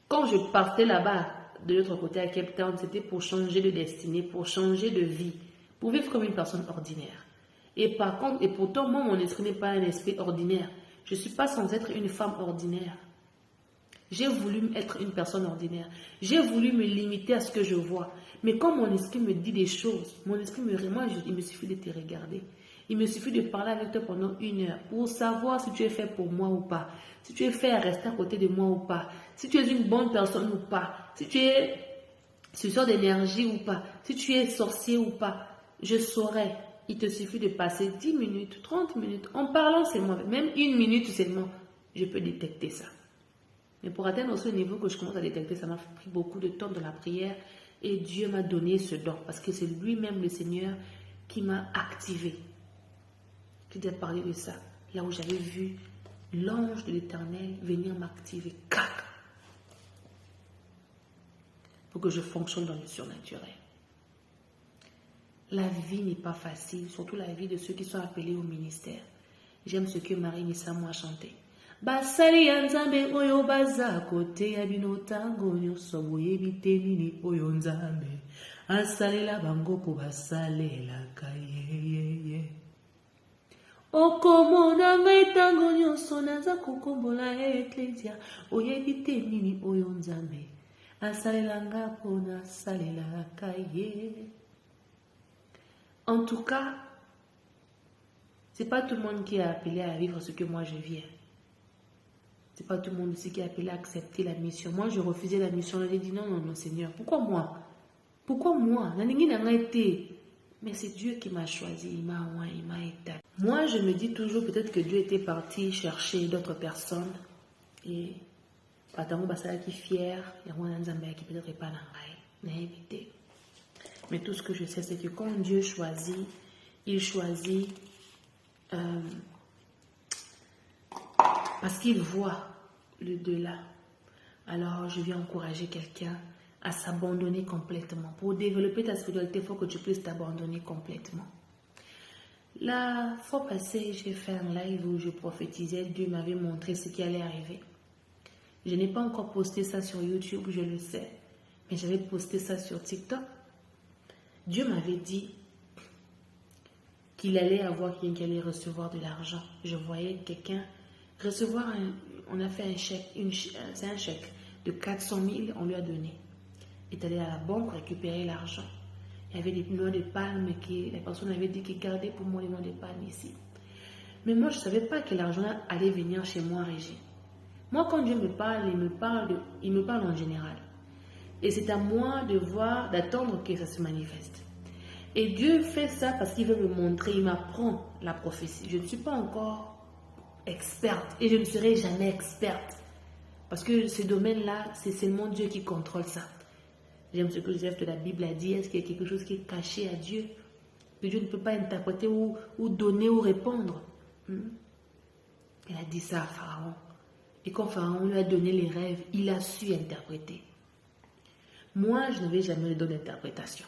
Quand je partais là-bas, de l'autre côté à Cape Town, c'était pour changer de destinée, pour changer de vie, pour vivre comme une personne ordinaire. Et par contre, et pourtant, moi, mon esprit n'est pas un esprit ordinaire. Je ne suis pas censée être une femme ordinaire. J'ai voulu être une personne ordinaire. J'ai voulu me limiter à ce que je vois. Mais quand mon esprit me dit des choses, mon esprit il me suffit de te regarder. Il me suffit de parler avec toi pendant 1 heure pour savoir si tu es fait pour moi ou pas. Si tu es fait à rester à côté de moi ou pas. Si tu es une bonne personne ou pas. Si tu es suceur d'énergie ou pas. Si tu es sorcier ou pas. Je saurai. Il te suffit de passer 10 minutes, 30 minutes en parlant seulement. Même 1 minute seulement. Je peux détecter ça. Mais pour atteindre ce niveau que je commence à détecter, ça m'a pris beaucoup de temps de la prière. Et Dieu m'a donné ce don. Parce que c'est lui-même, le Seigneur, qui m'a activé. Je t'ai parlé de ça. Là où j'avais vu l'ange de l'Éternel venir m'activer. Cac! Pour que je fonctionne dans le surnaturel. La vie n'est pas facile. Surtout la vie de ceux qui sont appelés au ministère. J'aime ce que Marie Nissamo a chanté. Basali ya nzambe oyo baza kote ya binotango nyonso boyebi te nini oyo nzambe asalela bango po basalelaka ye. Okomona ngai tango nyonso naza kokombola eklesia oyebi te nini oyo nzambe asalela nga po nasalelaka ye. En tout cas, c'est pas tout le monde qui est appelé à vivre ce que moi je vis. C'est pas tout le monde ici qui est appelé à accepter la mission. Moi, je refusais la mission. J'ai dit non, Seigneur. Pourquoi moi? Pourquoi moi? Mais c'est Dieu qui m'a choisi, il m'a établi. Moi, je me dis toujours peut-être que Dieu était parti chercher d'autres personnes. Et qui fier, il y a un qui peut-être pas dans évité. Mais tout ce que je sais, c'est que quand Dieu choisit, il choisit parce qu'il voit le delà. Alors, je viens encourager quelqu'un à s'abandonner complètement. Pour développer ta spiritualité, il faut que tu puisses t'abandonner complètement. La fois passée, j'ai fait un live où je prophétisais. Dieu m'avait montré ce qui allait arriver. Je n'ai pas encore posté ça sur YouTube, je le sais. Mais j'avais posté ça sur TikTok. Dieu m'avait dit qu'il allait avoir quelqu'un qui allait recevoir de l'argent. Je voyais quelqu'un recevoir, on a fait un chèque, c'est un chèque de 400 000, on lui a donné. Il est allé à la banque récupérer l'argent. Il y avait des noix de palme que la personne avait dit qu'il gardait pour moi les noix de palme ici. Mais moi, je ne savais pas que l'argent allait venir chez moi, Régie. Moi, quand Dieu me parle, il me parle en général. Et c'est à moi de voir, d'attendre que ça se manifeste. Et Dieu fait ça parce qu'il veut me montrer, il m'apprend la prophétie. Je ne suis pas encore experte et je ne serai jamais experte. Parce que ce domaine-là, c'est seulement Dieu qui contrôle ça. J'aime ce que Joseph de la Bible a dit. Est-ce qu'il y a quelque chose qui est caché à Dieu? Que Dieu ne peut pas interpréter ou donner ou répondre. Il a dit ça à Pharaon. Et quand Pharaon lui a donné les rêves, il a su interpréter. Moi, je n'avais jamais le don d'interprétation.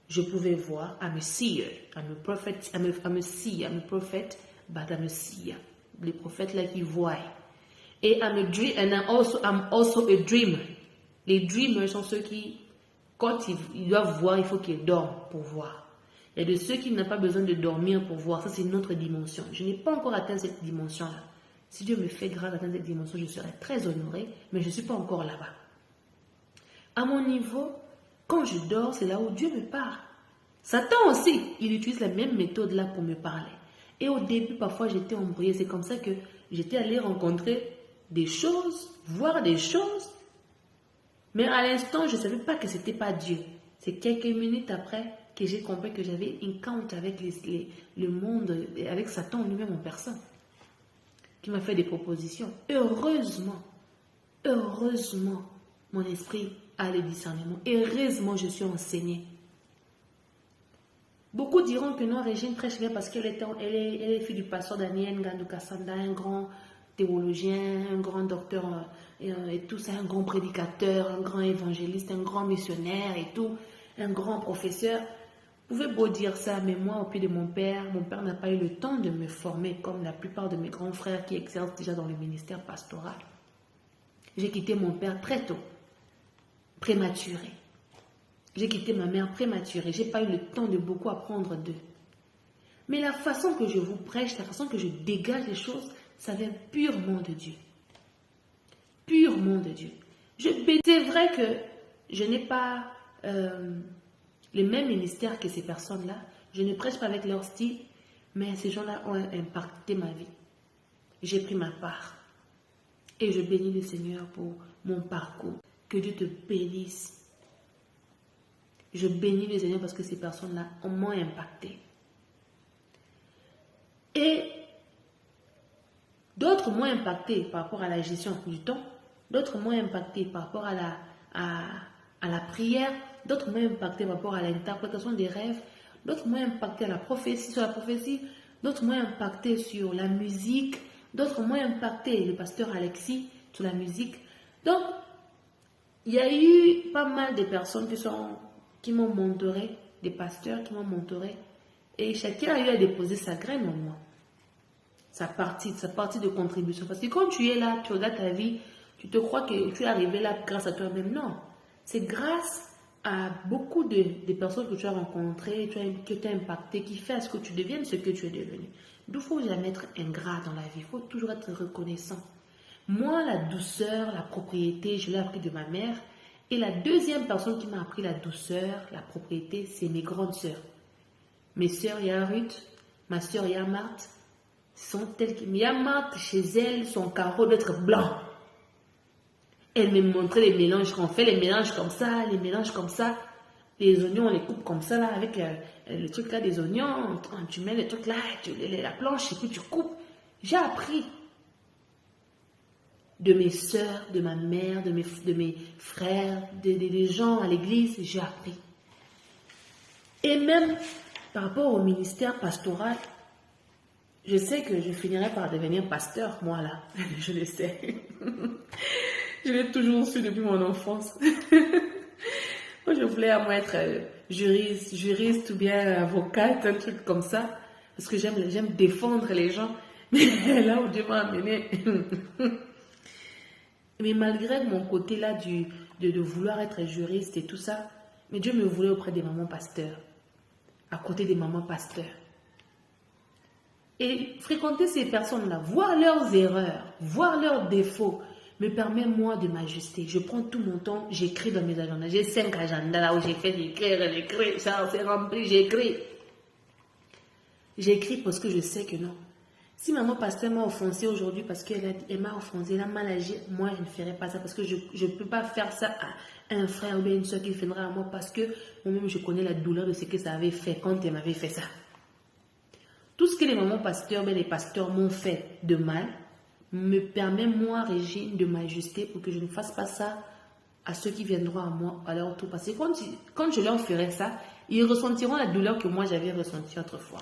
Je pouvais voir, I'm a seer, I'm a prophet, I'm a seer, I'm a prophet, but I'm a seer. Les prophètes là qui voient. Et I'm also a dreamer. Les dreamers sont ceux qui, quand ils doivent voir, il faut qu'ils dorment pour voir. Il y a de ceux qui n'ont pas besoin de dormir pour voir. Ça, c'est une autre dimension. Je n'ai pas encore atteint cette dimension-là. Si Dieu me fait grâce d'atteindre cette dimension, je serai très honorée, mais je ne suis pas encore là-bas. À mon niveau, quand je dors, c'est là où Dieu me parle. Satan aussi, il utilise la même méthode là pour me parler. Et au début, parfois, j'étais embrouillée. C'est comme ça que j'étais allée rencontrer des choses, voir des choses. Mais à l'instant, je ne savais pas que ce n'était pas Dieu. C'est quelques minutes après que j'ai compris que j'avais une compte avec le monde, avec Satan lui-même en personne, qui m'a fait des propositions. Heureusement, mon esprit a le discernement. Heureusement, je suis enseignée. Beaucoup diront que non, Régine prêche bien parce qu'elle est fille du pasteur Daniel Ngandou Kassanda, un grand théologien, un grand docteur et tout ça, un grand prédicateur, un grand évangéliste, un grand missionnaire et tout, un grand professeur. Vous pouvez beau dire ça, mais moi, au pied de mon père n'a pas eu le temps de me former comme la plupart de mes grands frères qui exercent déjà dans le ministère pastoral. J'ai quitté mon père très tôt, prématuré. J'ai quitté ma mère prématurée. Je n'ai pas eu le temps de beaucoup apprendre d'eux. Mais la façon que je vous prêche, la façon que je dégage les choses, ça vient purement de Dieu. Purement de Dieu. C'est vrai que je n'ai pas le même ministère que ces personnes-là. Je ne prêche pas avec leur style, mais ces gens-là ont impacté ma vie. J'ai pris ma part. Et je bénis le Seigneur pour mon parcours. Que Dieu te bénisse. Je bénis le Seigneur parce que ces personnes-là m'ont impacté. Et d'autres m'ont impacté par rapport à la gestion du temps. D'autres m'ont impacté par rapport à la prière. D'autres m'ont impacté par rapport à l'interprétation des rêves. D'autres m'ont impacté sur la prophétie. D'autres m'ont impacté sur la musique. D'autres m'ont impacté, le pasteur Alexis, sur la musique. Donc, il y a eu pas mal de personnes qui m'ont mentoré, des pasteurs qui m'ont mentoré. Et chacun a eu à déposer sa graine en moi. Sa partie de contribution. Parce que quand tu es là, tu regardes ta vie, tu te crois que tu es arrivé là grâce à toi-même. Non. C'est grâce à beaucoup de personnes que tu as rencontrées, que tu as impacté, qui fait à ce que tu deviennes ce que tu es devenu. Il ne faut jamais être ingrat dans la vie. Il faut toujours être reconnaissant. Moi, la douceur, la propriété, je l'ai appris de ma mère. Et la deuxième personne qui m'a appris la douceur, la propriété, c'est mes grandes sœurs. Mes sœurs, il y a Ruth, ma sœur, il y a Marthe. Sont telles que... Il y a Marthe, chez elle, son carreau d'être blanc. Elle me montrait les mélanges, qu'on fait les mélanges comme ça, les mélanges comme ça. Les oignons, on les coupe comme ça, là, avec le truc là des oignons. Tu mets le truc là, la planche, et puis tu coupes. J'ai appris de mes soeurs, de ma mère, de mes frères, des gens à l'église, j'ai appris. Et même par rapport au ministère pastoral, je sais que je finirai par devenir pasteur, moi là, je le sais. Je l'ai toujours su depuis mon enfance. Moi, je voulais à moi être juriste ou bien avocate, un truc comme ça, parce que j'aime défendre les gens. Mais là où Dieu m'a amené. Mais malgré mon côté là de vouloir être juriste et tout ça, mais Dieu me voulait auprès des mamans pasteurs, à côté des mamans pasteurs. Et fréquenter ces personnes-là, voir leurs erreurs, voir leurs défauts, me permet moi de m'ajuster. Je prends tout mon temps, j'écris dans mes agendas. J'ai 5 agendas là où j'écris, ça c'est rempli, j'écris. J'écris parce que je sais que non. Si maman pasteur m'a offensé aujourd'hui parce qu'elle m'a offensé, elle a mal agi, moi je ne ferai pas ça parce que je ne peux pas faire ça à un frère ou bien une soeur qui viendra à moi parce que moi-même je connais la douleur de ce que ça avait fait quand elle m'avait fait ça. Tout ce que les mamans pasteurs, les pasteurs m'ont fait de mal, me permet moi, Régine, de m'ajuster pour que je ne fasse pas ça à ceux qui viendront à moi à leur tour. Parce que quand je leur ferai ça, ils ressentiront la douleur que moi j'avais ressentie autrefois.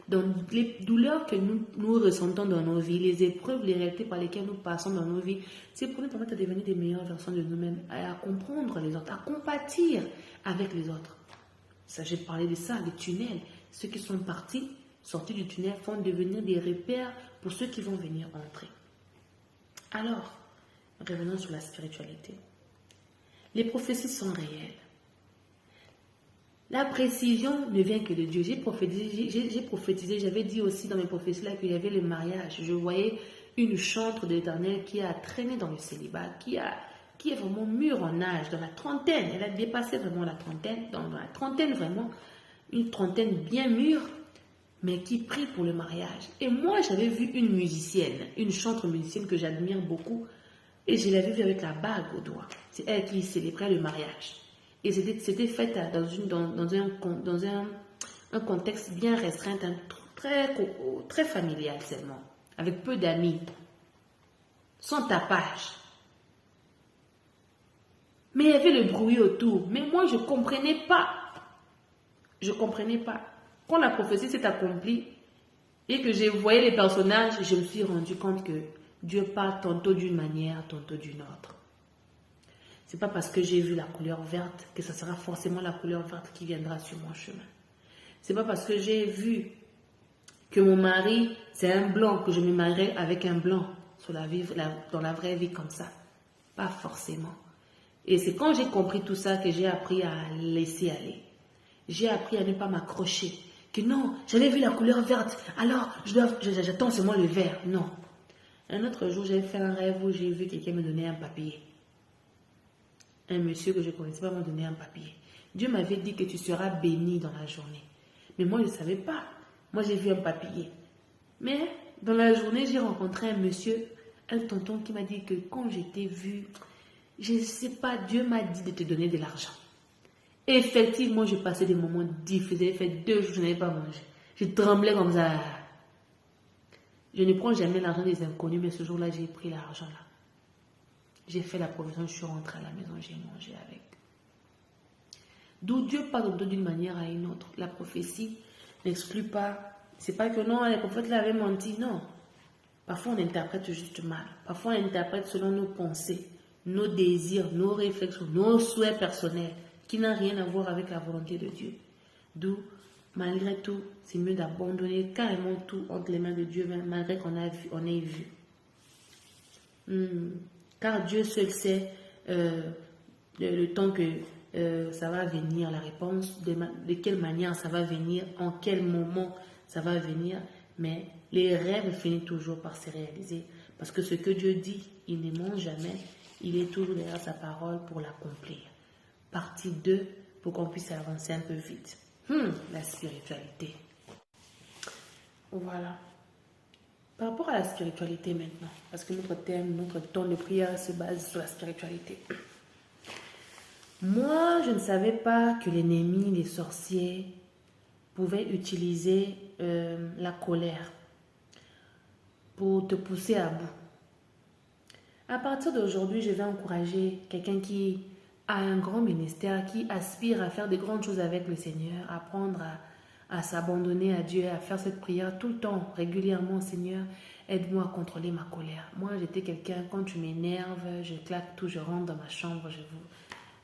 Donc, les douleurs que nous ressentons dans nos vies, les épreuves, les réalités par lesquelles nous passons dans nos vies, c'est pour nous permettre de devenir des meilleures versions de nous-mêmes, à comprendre les autres, à compatir avec les autres. Ça, j'ai parlé de ça, les tunnels. Ceux qui sont sortis du tunnel, vont devenir des repères pour ceux qui vont venir entrer. Alors, revenons sur la spiritualité. Les prophéties sont réelles. La précision ne vient que de Dieu. J'ai prophétisé, j'avais dit aussi dans mes prophéties là qu'il y avait le mariage. Je voyais une chantre de l'Éternel qui a traîné dans le célibat, qui est vraiment mûre en âge, dans la trentaine. Elle a dépassé vraiment la trentaine, dans la trentaine vraiment, une trentaine bien mûre, mais qui prie pour le mariage. Et moi, j'avais vu une musicienne, une chantre musicienne que j'admire beaucoup, et je l'avais vue avec la bague au doigt. C'est elle qui célébrait le mariage. Et c'était fait dans un contexte bien restreint, très familial seulement, avec peu d'amis, sans tapage. Mais il y avait le bruit autour. Mais moi, je ne comprenais pas. Je ne comprenais pas. Quand la prophétie s'est accomplie et que j'ai voyé les personnages, je me suis rendu compte que Dieu parle tantôt d'une manière, tantôt d'une autre. C'est pas parce que j'ai vu la couleur verte que ça sera forcément la couleur verte qui viendra sur mon chemin. C'est pas parce que j'ai vu que mon mari, c'est un blanc, que je me marierai avec un blanc dans la vraie vie comme ça. Pas forcément. Et c'est quand j'ai compris tout ça que j'ai appris à laisser aller. J'ai appris à ne pas m'accrocher. Que non, j'avais vu la couleur verte, alors j'attends seulement le vert. Non. Un autre jour, j'ai fait un rêve où j'ai vu quelqu'un me donner un papier. Un monsieur que je ne connaissais pas m'a donné un papier. Dieu m'avait dit que tu seras béni dans la journée. Mais moi, je ne savais pas. Moi, j'ai vu un papier. Mais dans la journée, j'ai rencontré un monsieur, un tonton qui m'a dit que quand je t'ai vu, je ne sais pas, Dieu m'a dit de te donner de l'argent. Effectivement, je passais des moments difficiles. J'avais fait 2 jours, je n'avais pas mangé. Je tremblais comme ça. Je ne prends jamais l'argent des inconnus, mais ce jour-là, j'ai pris l'argent là. J'ai fait la provision, je suis rentrée à la maison, j'ai mangé avec. D'où Dieu parle d'une manière à une autre. La prophétie n'exclut pas. C'est pas que non, les prophètes l'avaient menti, non. Parfois, on interprète juste mal. Parfois, on interprète selon nos pensées, nos désirs, nos réflexions, nos souhaits personnels, qui n'ont rien à voir avec la volonté de Dieu. D'où, malgré tout, c'est mieux d'abandonner carrément tout entre les mains de Dieu, malgré qu'on ait vu. Car Dieu seul sait le temps que ça va venir, la réponse, de quelle manière ça va venir, en quel moment ça va venir. Mais les rêves finissent toujours par se réaliser. Parce que ce que Dieu dit, il ne ment jamais. Il est toujours derrière sa parole pour l'accomplir. Partie 2, pour qu'on puisse avancer un peu vite. La spiritualité. Voilà. Par rapport à la spiritualité maintenant, parce que notre thème, notre temps de prière se base sur la spiritualité. Moi, je ne savais pas que l'ennemi, les sorciers, pouvaient utiliser la colère pour te pousser à bout. À partir d'aujourd'hui, je vais encourager quelqu'un qui a un grand ministère, qui aspire à faire de grandes choses avec le Seigneur, apprendre à s'abandonner à Dieu, à faire cette prière tout le temps, régulièrement. Seigneur, aide-moi à contrôler ma colère. Moi, j'étais quelqu'un, quand tu m'énerves, je claque tout, je rentre dans ma chambre,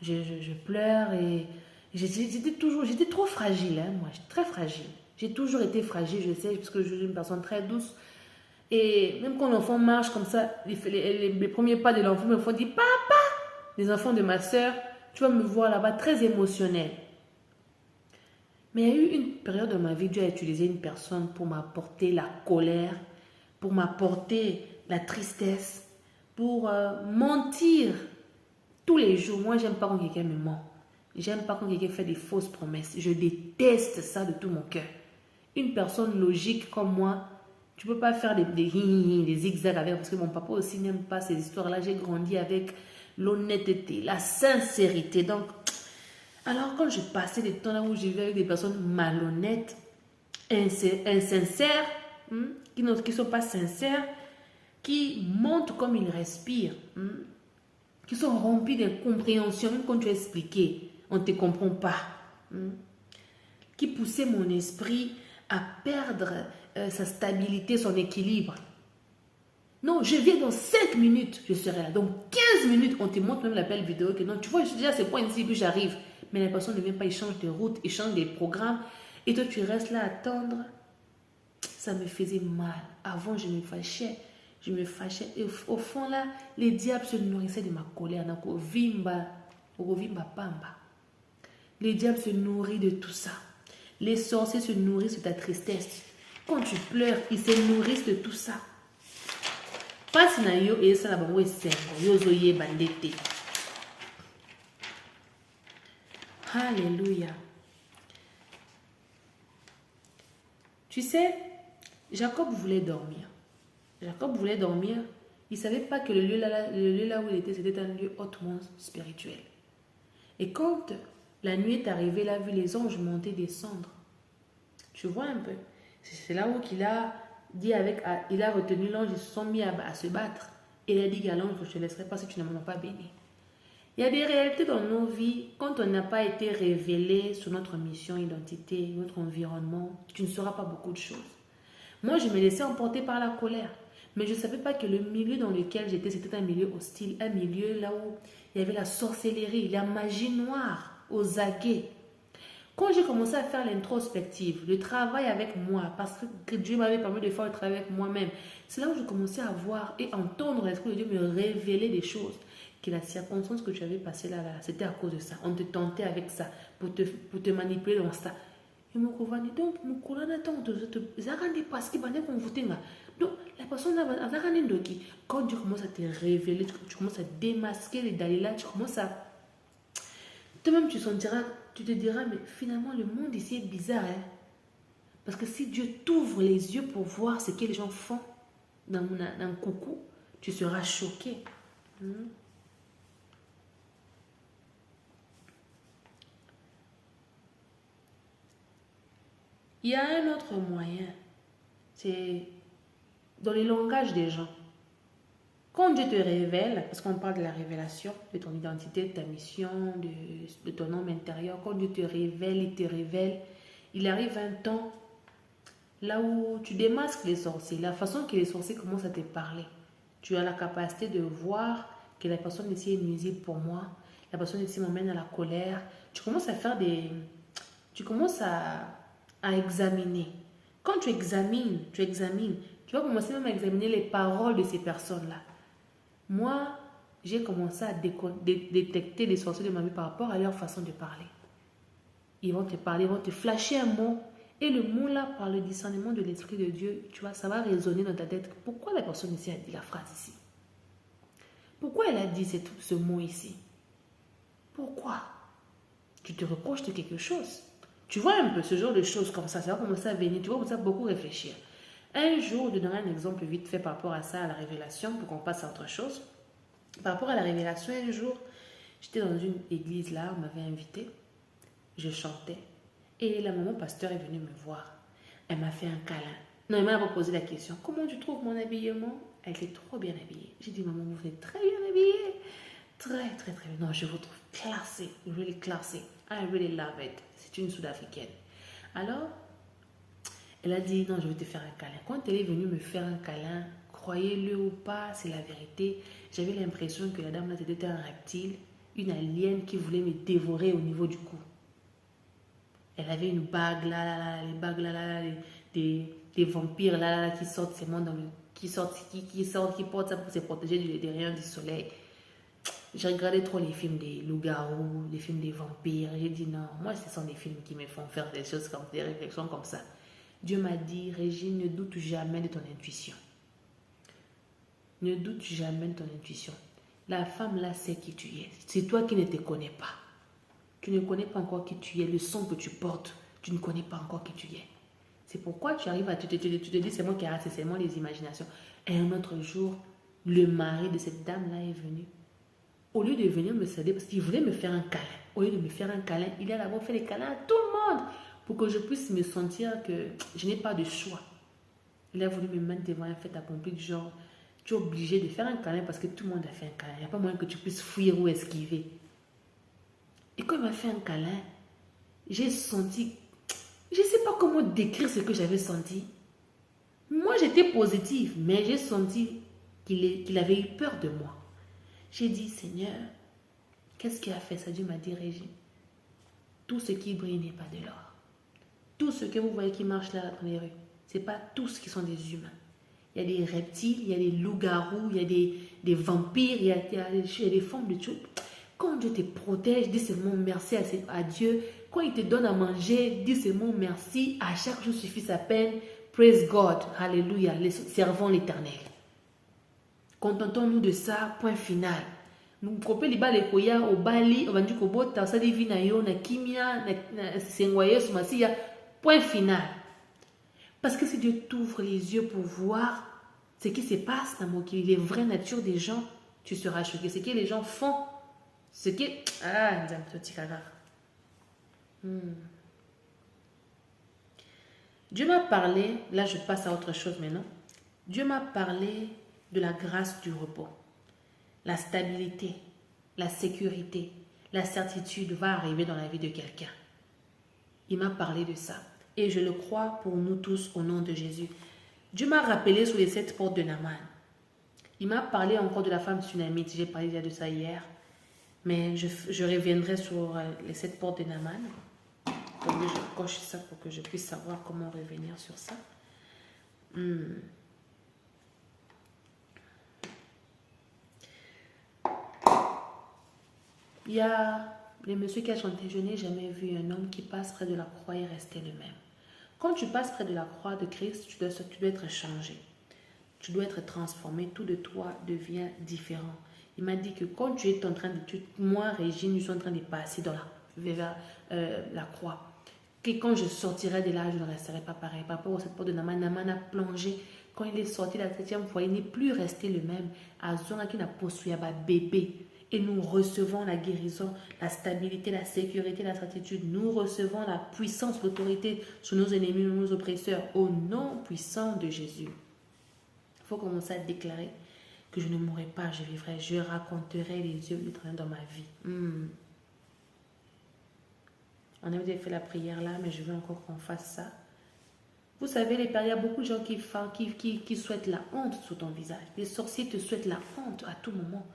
je pleure et j'étais trop fragile, hein, moi, j'étais très fragile. J'ai toujours été fragile, je sais, parce que je suis une personne très douce. Et même quand l'enfant marche comme ça, les premiers pas de l'enfant, l'enfant dit papa. Les enfants de ma soeur, tu vas me voir là-bas très émotionnel. Mais il y a eu une période dans ma vie où Dieu a utilisé une personne pour m'apporter la colère, pour m'apporter la tristesse, pour mentir tous les jours. Moi, j'aime pas quand quelqu'un me ment. J'aime pas quand quelqu'un fait des fausses promesses. Je déteste ça de tout mon cœur. Une personne logique comme moi, tu peux pas faire des zigzags avec, parce que mon papa aussi n'aime pas ces histoires-là. J'ai grandi avec l'honnêteté, la sincérité. Donc, alors quand je passais des temps là où je vivais avec des personnes malhonnêtes, insincères, qui ne sont pas sincères, qui mentent comme ils respirent, qui sont remplis d'incompréhension, même quand tu as expliqué, on ne te comprend pas, qui poussaient mon esprit à perdre sa stabilité, son équilibre. Non, je viens dans 5 minutes, je serai là. Donc 15 minutes, on te montre même l'appel vidéo que non, tu vois, je suis déjà à ce point ici, puis j'arrive. Mais la personne ne vient pas, il change de route, il change des programmes. Et toi, tu restes là à attendre. Ça me faisait mal. Avant, je me fâchais. Je me fâchais. Et au fond, là, les diables se nourrissaient de ma colère. Les diables se nourrissent de tout ça. Les sorciers se nourrissent de ta tristesse. Quand tu pleures, ils se nourrissent de tout ça. Passe na yo et ça la bango esengo yo zoye bandete. Alléluia. Tu sais, Jacob voulait dormir. Jacob voulait dormir. Il ne savait pas que le lieu là où il était, c'était un lieu hautement spirituel. Et quand la nuit est arrivée, il a vu les anges monter et descendre. Tu vois un peu. C'est là où il a dit il a retenu l'ange, ils se sont mis à se battre. Et il a dit à l'ange, je ne te laisserai pas si tu ne m'as pas béni. Il y a des réalités dans nos vies, quand on n'a pas été révélé sur notre mission, identité, notre environnement, tu ne sauras pas beaucoup de choses. Moi, je me laissais emporter par la colère. Mais je ne savais pas que le milieu dans lequel j'étais, c'était un milieu hostile, un milieu là où il y avait la sorcellerie, la magie noire, aux aguets. Quand j'ai commencé à faire l'introspective, le travail avec moi, parce que Dieu m'avait permis de faire le travail avec moi-même, c'est là où je commençais à voir et entendre l'Esprit de Dieu me révéler des choses. Que la circonstance que tu avais passée là, c'était à cause de ça. On te tentait avec ça, pour te manipuler dans ça. Et mon couvani, donc, mon courant attend, zarande parce qu'il va qu'on vote. Donc, la personne là, quand Dieu commence à te révéler, tu commences à démasquer les Dalila, tu commences à. Toi-même, tu te diras, mais finalement, le monde ici est bizarre. Hein? Parce que si Dieu t'ouvre les yeux pour voir ce que les gens font dans un coucou, tu seras choqué. Il y a un autre moyen, c'est dans le langage des gens. Quand Dieu te révèle, parce qu'on parle de la révélation, de ton identité, de ta mission, de ton homme intérieur, quand Dieu te révèle, il arrive un temps là où tu démasques les sorciers, la façon que les sorciers commencent à te parler. Tu as la capacité de voir que la personne ici est nuisible pour moi, la personne ici m'emmène à la colère. Tu commences à faire Tu commences à examiner. Quand tu examines, tu vas commencer même à examiner les paroles de ces personnes-là. Moi, j'ai commencé à détecter les sorciers de ma vie par rapport à leur façon de parler. Ils vont te parler, ils vont te flasher un mot. Et le mot là, par le discernement de l'Esprit de Dieu, tu vois, ça va résonner dans ta tête. Pourquoi la personne ici a dit la phrase ici? Pourquoi elle a dit ce mot ici? Pourquoi? Tu te reproches de quelque chose. Tu vois un peu ce genre de choses comme ça va commencer à venir, tu vas commencer à beaucoup réfléchir. Un jour, je donnerai un exemple vite fait par rapport à ça, à la révélation, pour qu'on passe à autre chose. Par rapport à la révélation, un jour, J'étais dans une église là, on m'avait invité. Je chantais. Et la maman pasteur est venue me voir. Elle m'a fait un câlin. Non, elle m'a pas posé la question. Comment tu trouves mon habillement? Elle était trop bien habillée. J'ai dit, maman, vous êtes très bien habillée. Très, très, très bien. Non, je vous trouve classée. Really classée. I really love it. C'est une Sud-Africaine. Alors, elle a dit, non, je vais te faire un câlin. Quand elle est venue me faire un câlin, croyez-le ou pas, c'est la vérité. J'avais l'impression que la dame là, était un reptile, une alien qui voulait me dévorer au niveau du cou. Elle avait une bague là, les bagues là, des vampires là, qui sortent seulement dans le... qui portent ça pour se protéger des rayons du soleil. J'ai regardé trop les films des loups-garous, les films des vampires. J'ai dit non, moi ce sont des films qui me font faire des choses comme des réflexions comme ça. Dieu m'a dit, Régine, ne doute jamais de ton intuition. Ne doute jamais de ton intuition. La femme là sait qui tu es. C'est toi qui ne te connais pas. Tu ne connais pas encore qui tu es. Le son que tu portes, tu ne connais pas encore qui tu es. C'est pourquoi tu arrives à tu te dis c'est moi qui ai raté, c'est seulement les imaginations. Et un autre jour, le mari de cette dame là est venu. Au lieu de venir me céder, parce qu'il voulait me faire un câlin. Au lieu de me faire un câlin, il a d'abord fait des câlins à tout le monde. Pour que je puisse me sentir que je n'ai pas de choix. Il a voulu me mettre devant un fait accompli du genre, tu es obligé de faire un câlin parce que tout le monde a fait un câlin. Il n'y a pas moyen que tu puisses fuir ou esquiver. Et quand il m'a fait un câlin, j'ai senti, je ne sais pas comment décrire ce que j'avais senti. Moi, j'étais positive, mais j'ai senti qu'il avait eu peur de moi. J'ai dit, Seigneur, qu'est-ce qui a fait ça? Dieu m'a dit, Régine, tout ce qui brille n'est pas de l'or. Tout ce que vous voyez qui marche là dans les rues, ce n'est pas tous qui sont des humains. Il y a des reptiles, il y a des loups-garous, il y a des vampires, il y a des formes de choses. Quand Dieu te protège, dis seulement merci à Dieu. Quand il te donne à manger, dis seulement merci. À chaque jour suffit sa peine. Praise God. Alléluia. Servons l'Éternel. Contentons-nous de ça. Point final. Nous kopé liba le koya au bali au bandu kobota ça divina yo na kimia na sengwaye sumasiya. Point final. Parce que si Dieu t'ouvre les yeux pour voir ce qui se passe dans les vraies natures des gens, tu seras choqué. Ce que les gens font, ce qui... Ah, Dieu m'a parlé, là je passe à autre chose maintenant. Dieu m'a parlé de la grâce du repos. La stabilité, la sécurité, la certitude va arriver dans la vie de quelqu'un. Il m'a parlé de ça. Et je le crois pour nous tous au nom de Jésus. Dieu m'a rappelé sur les 7 portes de Naaman. Il m'a parlé encore de la femme tsunamite. J'ai parlé de ça hier. Mais je reviendrai sur les 7 portes de Naaman. Donc je coche ça pour que je puisse savoir comment revenir sur ça. Il y a le monsieur qui a chanté « Je n'ai jamais vu un homme qui passe près de la croix et rester le même ». Quand tu passes près de la croix de Christ, tu dois être changé. Tu dois être transformé. Tout de toi devient différent. Il m'a dit que quand tu es en train de... Moi, Régine, je suis en train de passer vers la croix. Que quand je sortirai de là, je ne resterai pas pareil. Par rapport à cette porte de Naaman, Naaman a plongé. Quand il est sorti la 7e fois, il n'est plus resté le même. Azona qui n'a pas souillé bébé. Et nous recevons la guérison, la stabilité, la sécurité, la certitude. Nous recevons la puissance, l'autorité sur nos ennemis, nos oppresseurs. Au nom puissant de Jésus. Il faut commencer à déclarer que je ne mourrai pas, je vivrai. Je raconterai les yeux de l'Éternel dans ma vie. On avait fait la prière là, mais je veux encore qu'on fasse ça. Vous savez, il y a beaucoup de gens qui souhaitent la honte sur ton visage. Les sorciers te souhaitent la honte à tout moment.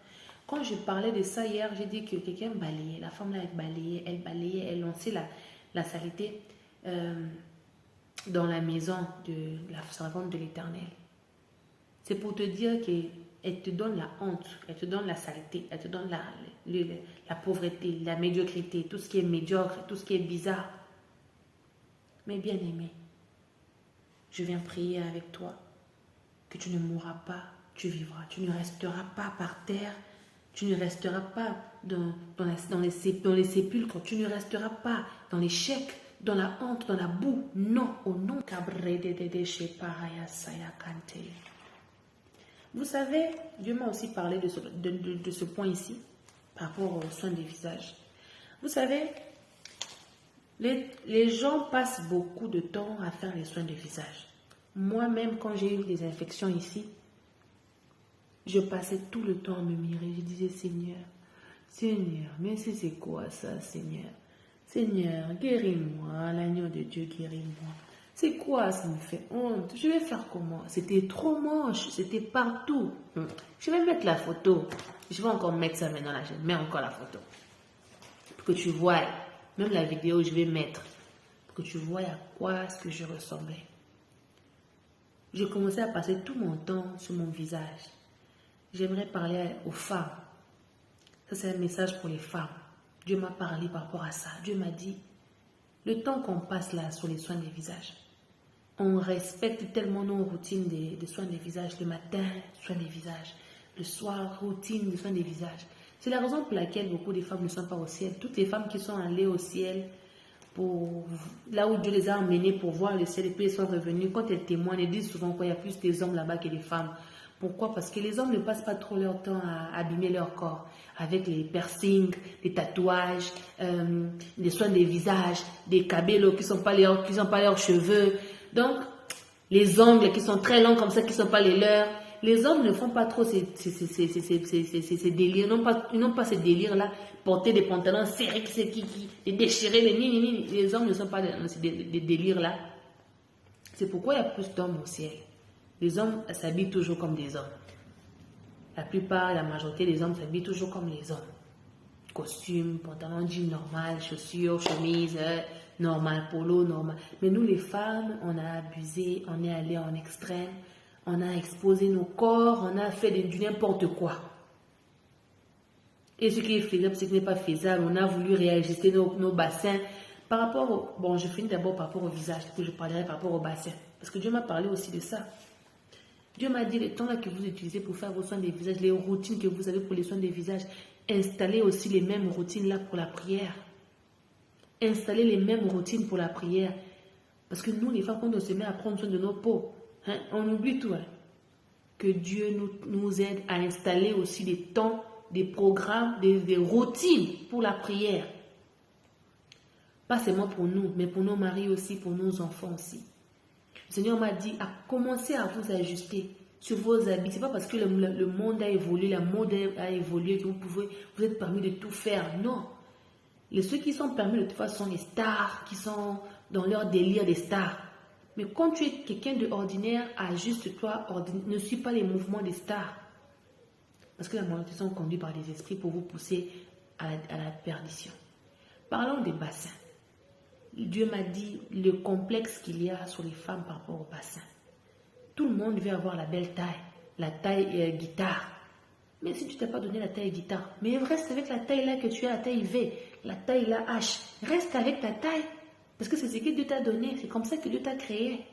Quand je parlais de ça hier, j'ai dit que quelqu'un balayait. La femme là, elle balayait, elle lançait la saleté dans la maison de la servante de l'Éternel. C'est pour te dire qu'elle te donne la honte, elle te donne la saleté, elle te donne la pauvreté, la médiocrité, tout ce qui est médiocre, tout ce qui est bizarre. Mais bien aimé, je viens prier avec toi que tu ne mourras pas, tu vivras. Tu ne resteras pas par terre. Tu ne resteras pas dans les sépulcres. Tu ne resteras pas dans l'échec, dans la honte, dans la boue. Non, au nom. Vous savez, Dieu m'a aussi parlé de ce point ici. par rapport aux soins des visages. Vous savez, les gens passent beaucoup de temps à faire les soins de visage. Moi-même, quand j'ai eu des infections ici, je passais tout le temps à me mirer. Je disais, Seigneur, mais c'est quoi ça, Seigneur? Seigneur, guéris-moi, l'agneau de Dieu, guéris-moi. C'est quoi, ça me fait honte? Je vais faire comment? C'était trop moche, c'était partout. Je vais mettre la photo. Je vais encore mettre ça maintenant là, je mets encore la photo. Pour que tu vois, même la vidéo, je vais mettre. Pour que tu vois à quoi est-ce que je ressemblais. J'ai commencé à passer tout mon temps sur mon visage. J'aimerais parler aux femmes. Ça, c'est un message pour les femmes. Dieu m'a parlé par rapport à ça. Dieu m'a dit, le temps qu'on passe là sur les soins des visages, on respecte tellement nos routines de soins des visages. Le matin, soins des visages. Le soir, routine de soins des visages. C'est la raison pour laquelle beaucoup de femmes ne sont pas au ciel. Toutes les femmes qui sont allées au ciel, là où Dieu les a emmenées pour voir le ciel, et puis elles sont revenues, quand elles témoignent, elles disent souvent qu'il y a plus des hommes là-bas que des femmes. Pourquoi? Parce que les hommes ne passent pas trop leur temps à abîmer leur corps avec les piercings, les tatouages, les soins des visages, des cabellos qui ne sont pas leurs cheveux. Donc, les ongles qui sont très longs comme ça, qui ne sont pas les leurs. Les hommes ne font pas trop ces délires. Ils n'ont pas ces délires-là. Porter des pantalons serrés, les déchirer, les nini. Les hommes ne sont pas dans ces délires-là. C'est pourquoi il y a plus d'hommes au ciel. Les hommes s'habillent toujours comme des hommes. La majorité des hommes s'habillent toujours comme les hommes. Costume, pantalon, jean normal, chaussures, chemise, normal, polo, normal. Mais nous les femmes, on a abusé, on est allé en extrême, on a exposé nos corps, on a fait du n'importe quoi. Et ce qui est faisable, ce qui n'est pas faisable, on a voulu réajuster nos bassins. Par rapport au... Bon, je finis d'abord par rapport au visage, puis je parlerai par rapport au bassin. Parce que Dieu m'a parlé aussi de ça. Dieu m'a dit, le temps là que vous utilisez pour faire vos soins des visages, les routines que vous avez pour les soins des visages, installez aussi les mêmes routines là pour la prière. Installez les mêmes routines pour la prière. Parce que nous, les femmes, quand on se met à prendre soin de nos peaux, on oublie tout. Que Dieu nous aide à installer aussi des temps, des programmes, des routines pour la prière. Pas seulement pour nous, mais pour nos maris aussi, pour nos enfants aussi. Le Seigneur m'a dit, commencez à vous ajuster sur vos habits. Ce n'est pas parce que le monde a évolué, la mode a évolué que vous êtes permis de tout faire. Non. Ceux qui sont permis de tout faire sont les stars, qui sont dans leur délire des stars. Mais quand tu es quelqu'un d'ordinaire, ajuste-toi, ne suis pas les mouvements des stars. Parce que la majorité sont conduits par des esprits pour vous pousser à la perdition. Parlons des bassins. Dieu m'a dit le complexe qu'il y a sur les femmes par rapport au bassin. Tout le monde veut avoir la belle taille, la taille guitare. Mais si tu ne t'es pas donné la taille guitare, mais reste avec la taille là que tu as, la taille V, la taille là H. Reste avec ta taille. Parce que c'est ce que Dieu t'a donné. C'est comme ça que Dieu t'a créé.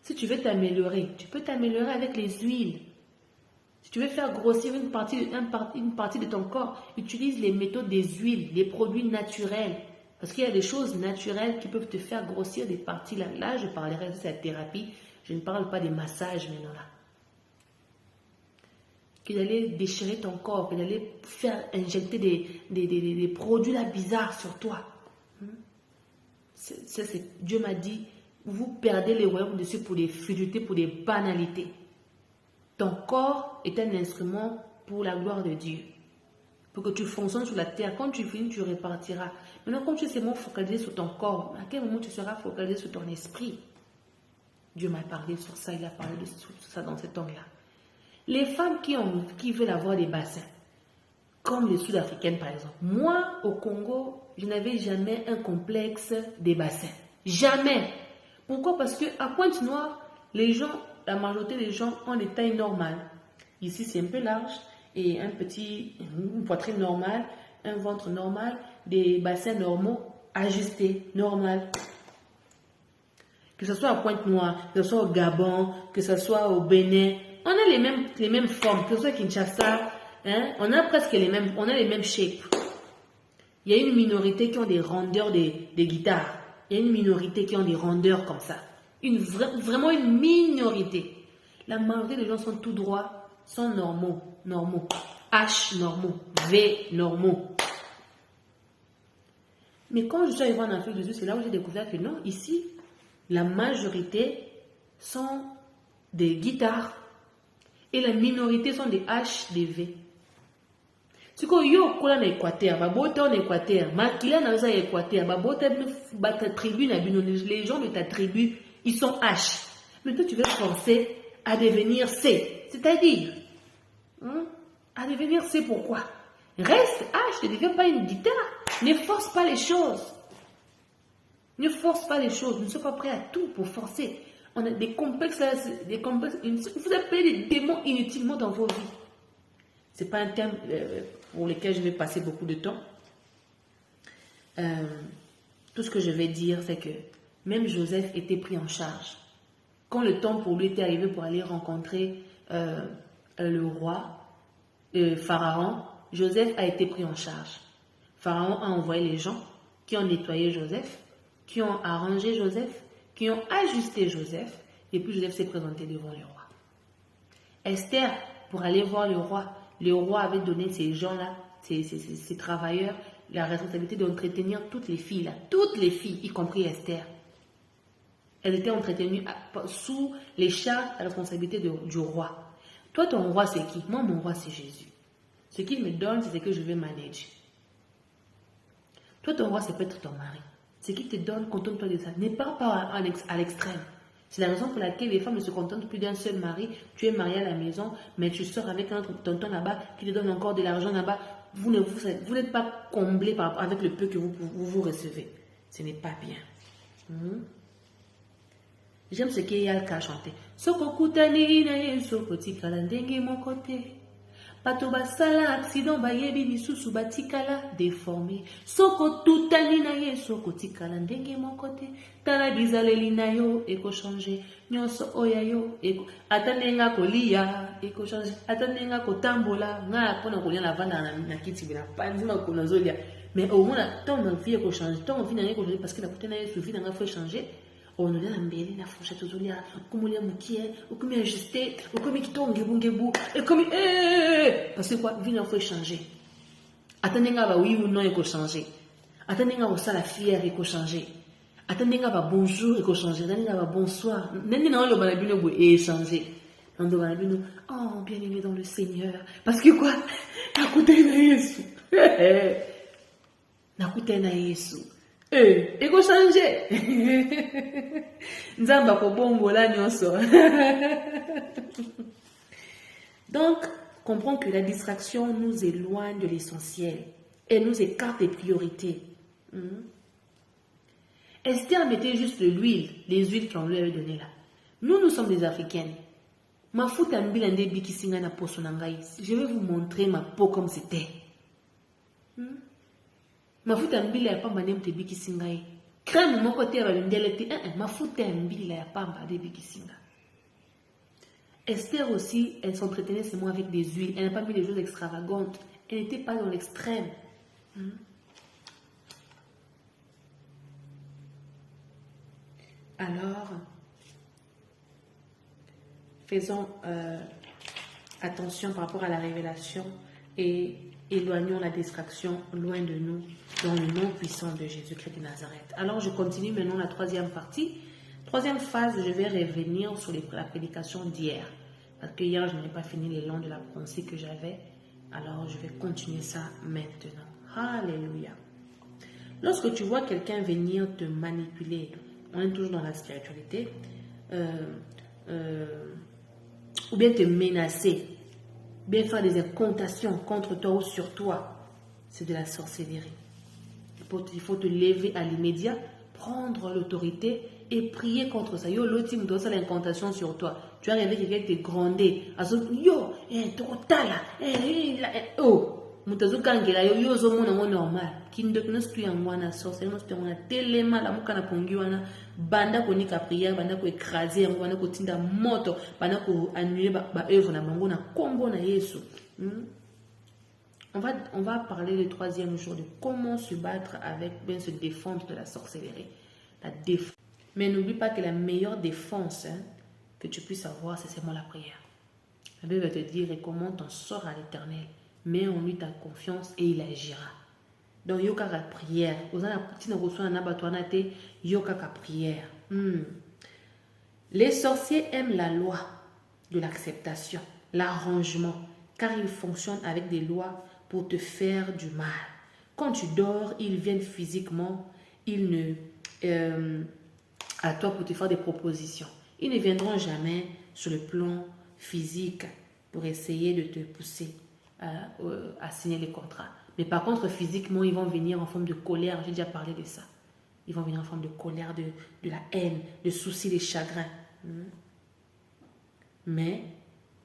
Si tu veux t'améliorer, tu peux t'améliorer avec les huiles. Si tu veux faire grossir une partie de ton corps, utilise les méthodes des huiles, les produits naturels. Parce qu'il y a des choses naturelles qui peuvent te faire grossir des parties. Là, je parlerai de cette thérapie. Je ne parle pas des massages maintenant là. Que d'aller déchirer ton corps, que d'aller faire injecter des produits là bizarres sur toi. Dieu m'a dit, vous perdez les royaumes dessus pour des futilités, pour des banalités. Ton corps est un instrument pour la gloire de Dieu. Pour que tu fonctionnes sur la terre. Quand tu finis, tu repartiras. Maintenant, quand tu es seulement focalisé sur ton corps, à quel moment tu seras focalisé sur ton esprit? Dieu m'a parlé sur ça, il a parlé de ça dans cet angle-là. Les femmes qui veulent avoir des bassins, comme les Sud-Africaines par exemple. Moi, au Congo, je n'avais jamais un complexe des bassins. Jamais. Pourquoi? Parce qu'à Pointe-Noire, la majorité des gens ont des tailles normales. Ici, c'est un peu large et une poitrine normale, un ventre normal, des bassins normaux, ajustés, normal. Que ce soit à Pointe-Noire, que ce soit au Gabon, que ce soit au Bénin, on a les mêmes formes. Que ce soit à Kinshasa, on a presque les mêmes shapes. Il y a une minorité qui ont des rondeurs des guitares. Il y a une minorité qui ont des rondeurs comme ça. Vraiment une minorité. La majorité des gens sont tout droits, sont normaux. H normaux, V normaux. Mais quand je suis arrivée en Afrique du Sud, c'est là où j'ai découvert que non, ici, la majorité sont des guitares et la minorité sont des H, des V. Si vous avez un Équateur, les gens de ta tribu, ils sont H. Mais toi, tu veux forcer à devenir C. C'est-à-dire, à devenir C pourquoi? Reste H, ne deviens pas une guitare. Ne force pas les choses. Ne force pas les choses. Ne sois pas prêt à tout pour forcer. On a des complexes, vous appelez des démons inutilement dans vos vies. Ce n'est pas un terme pour lequel je vais passer beaucoup de temps. Tout ce que je vais dire, c'est que même Joseph était pris en charge. Quand le temps pour lui était arrivé pour aller rencontrer le roi, Pharaon, Joseph a été pris en charge. Pharaon a envoyé les gens qui ont nettoyé Joseph, qui ont arrangé Joseph, qui ont ajusté Joseph, et puis Joseph s'est présenté devant le roi. Esther, pour aller voir le roi avait donné ces gens-là, ces travailleurs, la responsabilité d'entretenir toutes les filles, y compris Esther. Elle était entretenue sous les charges à la responsabilité du roi. Toi, ton roi, c'est qui? Moi, mon roi, c'est Jésus. Ce qu'il me donne, c'est ce que je vais manager. Toi, ton roi, c'est peut-être ton mari. Ce qu'il te donne, contente-toi de ça. N'aie pas à l'extrême. C'est la raison pour laquelle les femmes ne se contentent plus d'un seul mari. Tu es marié à la maison, mais tu sors avec un tonton là-bas qui te donne encore de l'argent là-bas. Vous n'êtes pas comblé avec le peu que vous recevez. Ce n'est pas bien. J'aime ce qu'Eyal a chanté. Soko kutani na yeso kotikala ndenge mokote. Pato basala accident bayebi lisusu batikala déformé. Soko tutani na yeso kotikala ndenge mokote. Tala bizaleli na yo eko changer. Nyonso oya yo eko atanenga kolia eko changer. Atanenga kotambola nga pona kolia la vanda na kiti bila panzima konazolia. Mais au moins ton vie eko changer. Ton vie na eko changer parce que la kutana yeso vie na faut changer. On a la mbele na fourchette ozolia kumulia mukie ukumi ajuster ukumi kitonge bungebu et comme parce que quoi vie faut changer atanenga ba oui ou non eko changer atanenga ba sala fière eko changer atanenga ba bonjour eko changer atanenga ba bonsoir nani na lo balabino bo changer ndo balabino oh bien aimé dans le Seigneur parce que quoi nakutana Yesu nakutana Yesu eko changer. Nzamba ko bongola nyonso. Donc, comprends que la distraction nous éloigne de l'essentiel et nous écarte des priorités. Esther mettait juste de l'huile, les huiles qu'on lui avait données là. Nous sommes des Africaines. Ma futa mbilande bikisinga na poso na ngai. Je vais vous montrer ma peau comme c'était. Mafuta mbila ya pamba nemte bikisinga ye. Crème moko te ba ndele te mafuta mbila ya pamba de bikisinga. Esther aussi, elle s'entretenait seulement avec des huiles. Elle n'a pas mis des choses extravagantes. Elle n'était pas dans l'extrême. Alors, faisons attention par rapport à la révélation et éloignons la distraction loin de nous, dans le nom puissant de Jésus-Christ de Nazareth. Alors, je continue maintenant la troisième partie. Troisième phase, je vais revenir sur la prédication d'hier. Parce que hier, je n'ai pas fini l'élan de la pensée que j'avais. Alors, je vais continuer ça maintenant. Alléluia. Lorsque tu vois quelqu'un venir te manipuler, on est toujours dans la spiritualité, ou bien te menacer, bien faire des incantations contre toi ou sur toi, c'est de la sorcellerie. Il faut te lever à l'immédiat, prendre l'autorité et prier contre ça. Yo, l'autre team doit faire l'incantation sur toi. Tu as rêvé quelqu'un qui te grondé. Yo, tala, oh, mutazukangela yo zo mona mo normal. Kindo kinostu yangwana sorcellerie, nostu yangwana telema la muka na pongiwana banda ko nika prière, banda ko écraser, banda ko tinda moto, banda ko annuler ba œuvre na bango na kombo na Yesu. On va parler le troisième jour de comment se battre avec, bien se défendre de la sorcellerie. La défense. Mais n'oublie pas que la meilleure défense que tu puisses avoir, c'est seulement la prière. La Bible va te dire et comment t'en sors à l'Éternel. mets en lui ta confiance et il agira. Donc, yoka la prière. Si nous recevons un abattoir, yoka la prière. Les sorciers aiment la loi de l'acceptation, l'arrangement, car ils fonctionnent avec des lois pour te faire du mal. Quand tu dors, ils viennent physiquement, à toi pour te faire des propositions. Ils ne viendront jamais sur le plan physique pour essayer de te pousser à signer les contrats. Mais par contre, physiquement, ils vont venir en forme de colère. J'ai déjà parlé de ça. Ils vont venir en forme de colère, de la haine, de soucis, de chagrin. Mais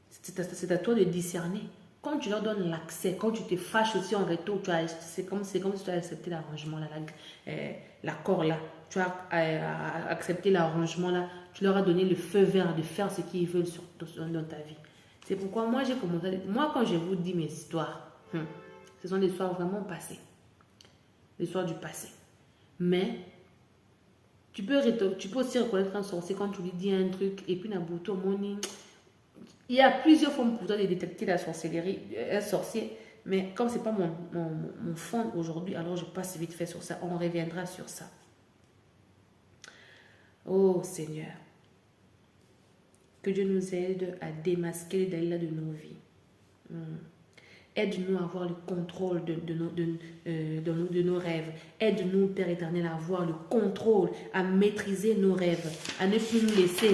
c'est à toi de discerner. Quand tu leur donnes l'accès, quand tu te fâches aussi en retour, c'est comme si tu as accepté l'arrangement, l'accord là. Tu as accepté l'arrangement là. Tu leur as donné le feu vert de faire ce qu'ils veulent dans ta vie. C'est pourquoi moi, j'ai commencé. Moi, quand je vous dis mes histoires, ce sont des histoires vraiment passées. Des histoires du passé. Mais tu peux aussi reconnaître un sorcier quand tu lui dis un truc et puis Nabuto Moni. Il y a plusieurs formes pour toi de détecter la sorcellerie, un sorcier. Mais comme ce n'est pas mon fond aujourd'hui, alors je passe vite fait sur ça. On reviendra sur ça. Oh Seigneur, que Dieu nous aide à démasquer les délits de nos vies. Aide-nous à avoir le contrôle de nos rêves. Aide-nous, Père éternel, à avoir le contrôle, à maîtriser nos rêves, à ne plus nous laisser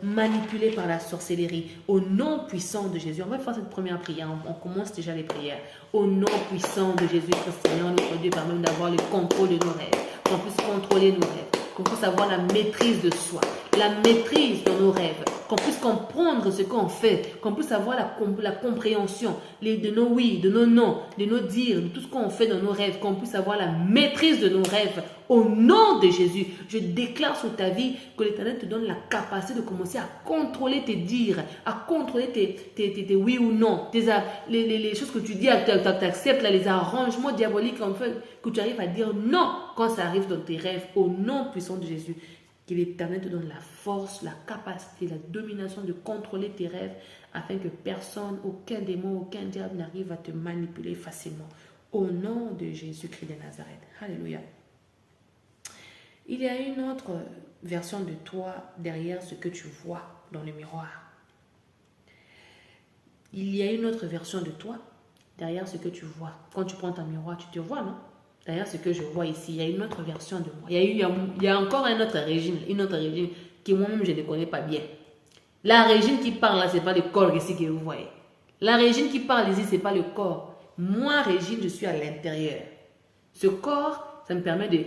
manipuler par la sorcellerie. Au nom puissant de Jésus, on va faire cette première prière. On commence déjà les prières. Au nom puissant de Jésus-Christ, Seigneur, notre Dieu, permet d'avoir le contrôle de nos rêves, qu'on puisse contrôler nos rêves, qu'on puisse avoir la maîtrise de soi, la maîtrise dans nos rêves, qu'on puisse comprendre ce qu'on fait, qu'on puisse avoir la compréhension de nos oui, de nos non, de nos dires, de tout ce qu'on fait dans nos rêves, qu'on puisse avoir la maîtrise de nos rêves. Au nom de Jésus, je déclare sur ta vie que l'Éternel te donne la capacité de commencer à contrôler tes dires, à contrôler tes oui ou non, les choses que tu dis, tu acceptes, les arrangements diaboliques en fait, que tu arrives à dire non quand ça arrive dans tes rêves. Au nom puissant de Jésus, que l'Éternel te donne la force, la capacité, la domination de contrôler tes rêves afin que personne, aucun démon, aucun diable n'arrive à te manipuler facilement. Au nom de Jésus-Christ de Nazareth. Alléluia. Il y a une autre version de toi derrière ce que tu vois dans le miroir. Il y a une autre version de toi derrière ce que tu vois. Quand tu prends ton miroir, tu te vois, non? Derrière ce que je vois ici, il y a une autre version de moi. Il y a encore un autre régime, une autre régime que moi-même je ne connais pas bien. La régime qui parle là, ce n'est pas le corps ici que vous voyez. La régime qui parle ici, ce n'est pas le corps. Moi, régime, je suis à l'intérieur. Ce corps, ça me permet de...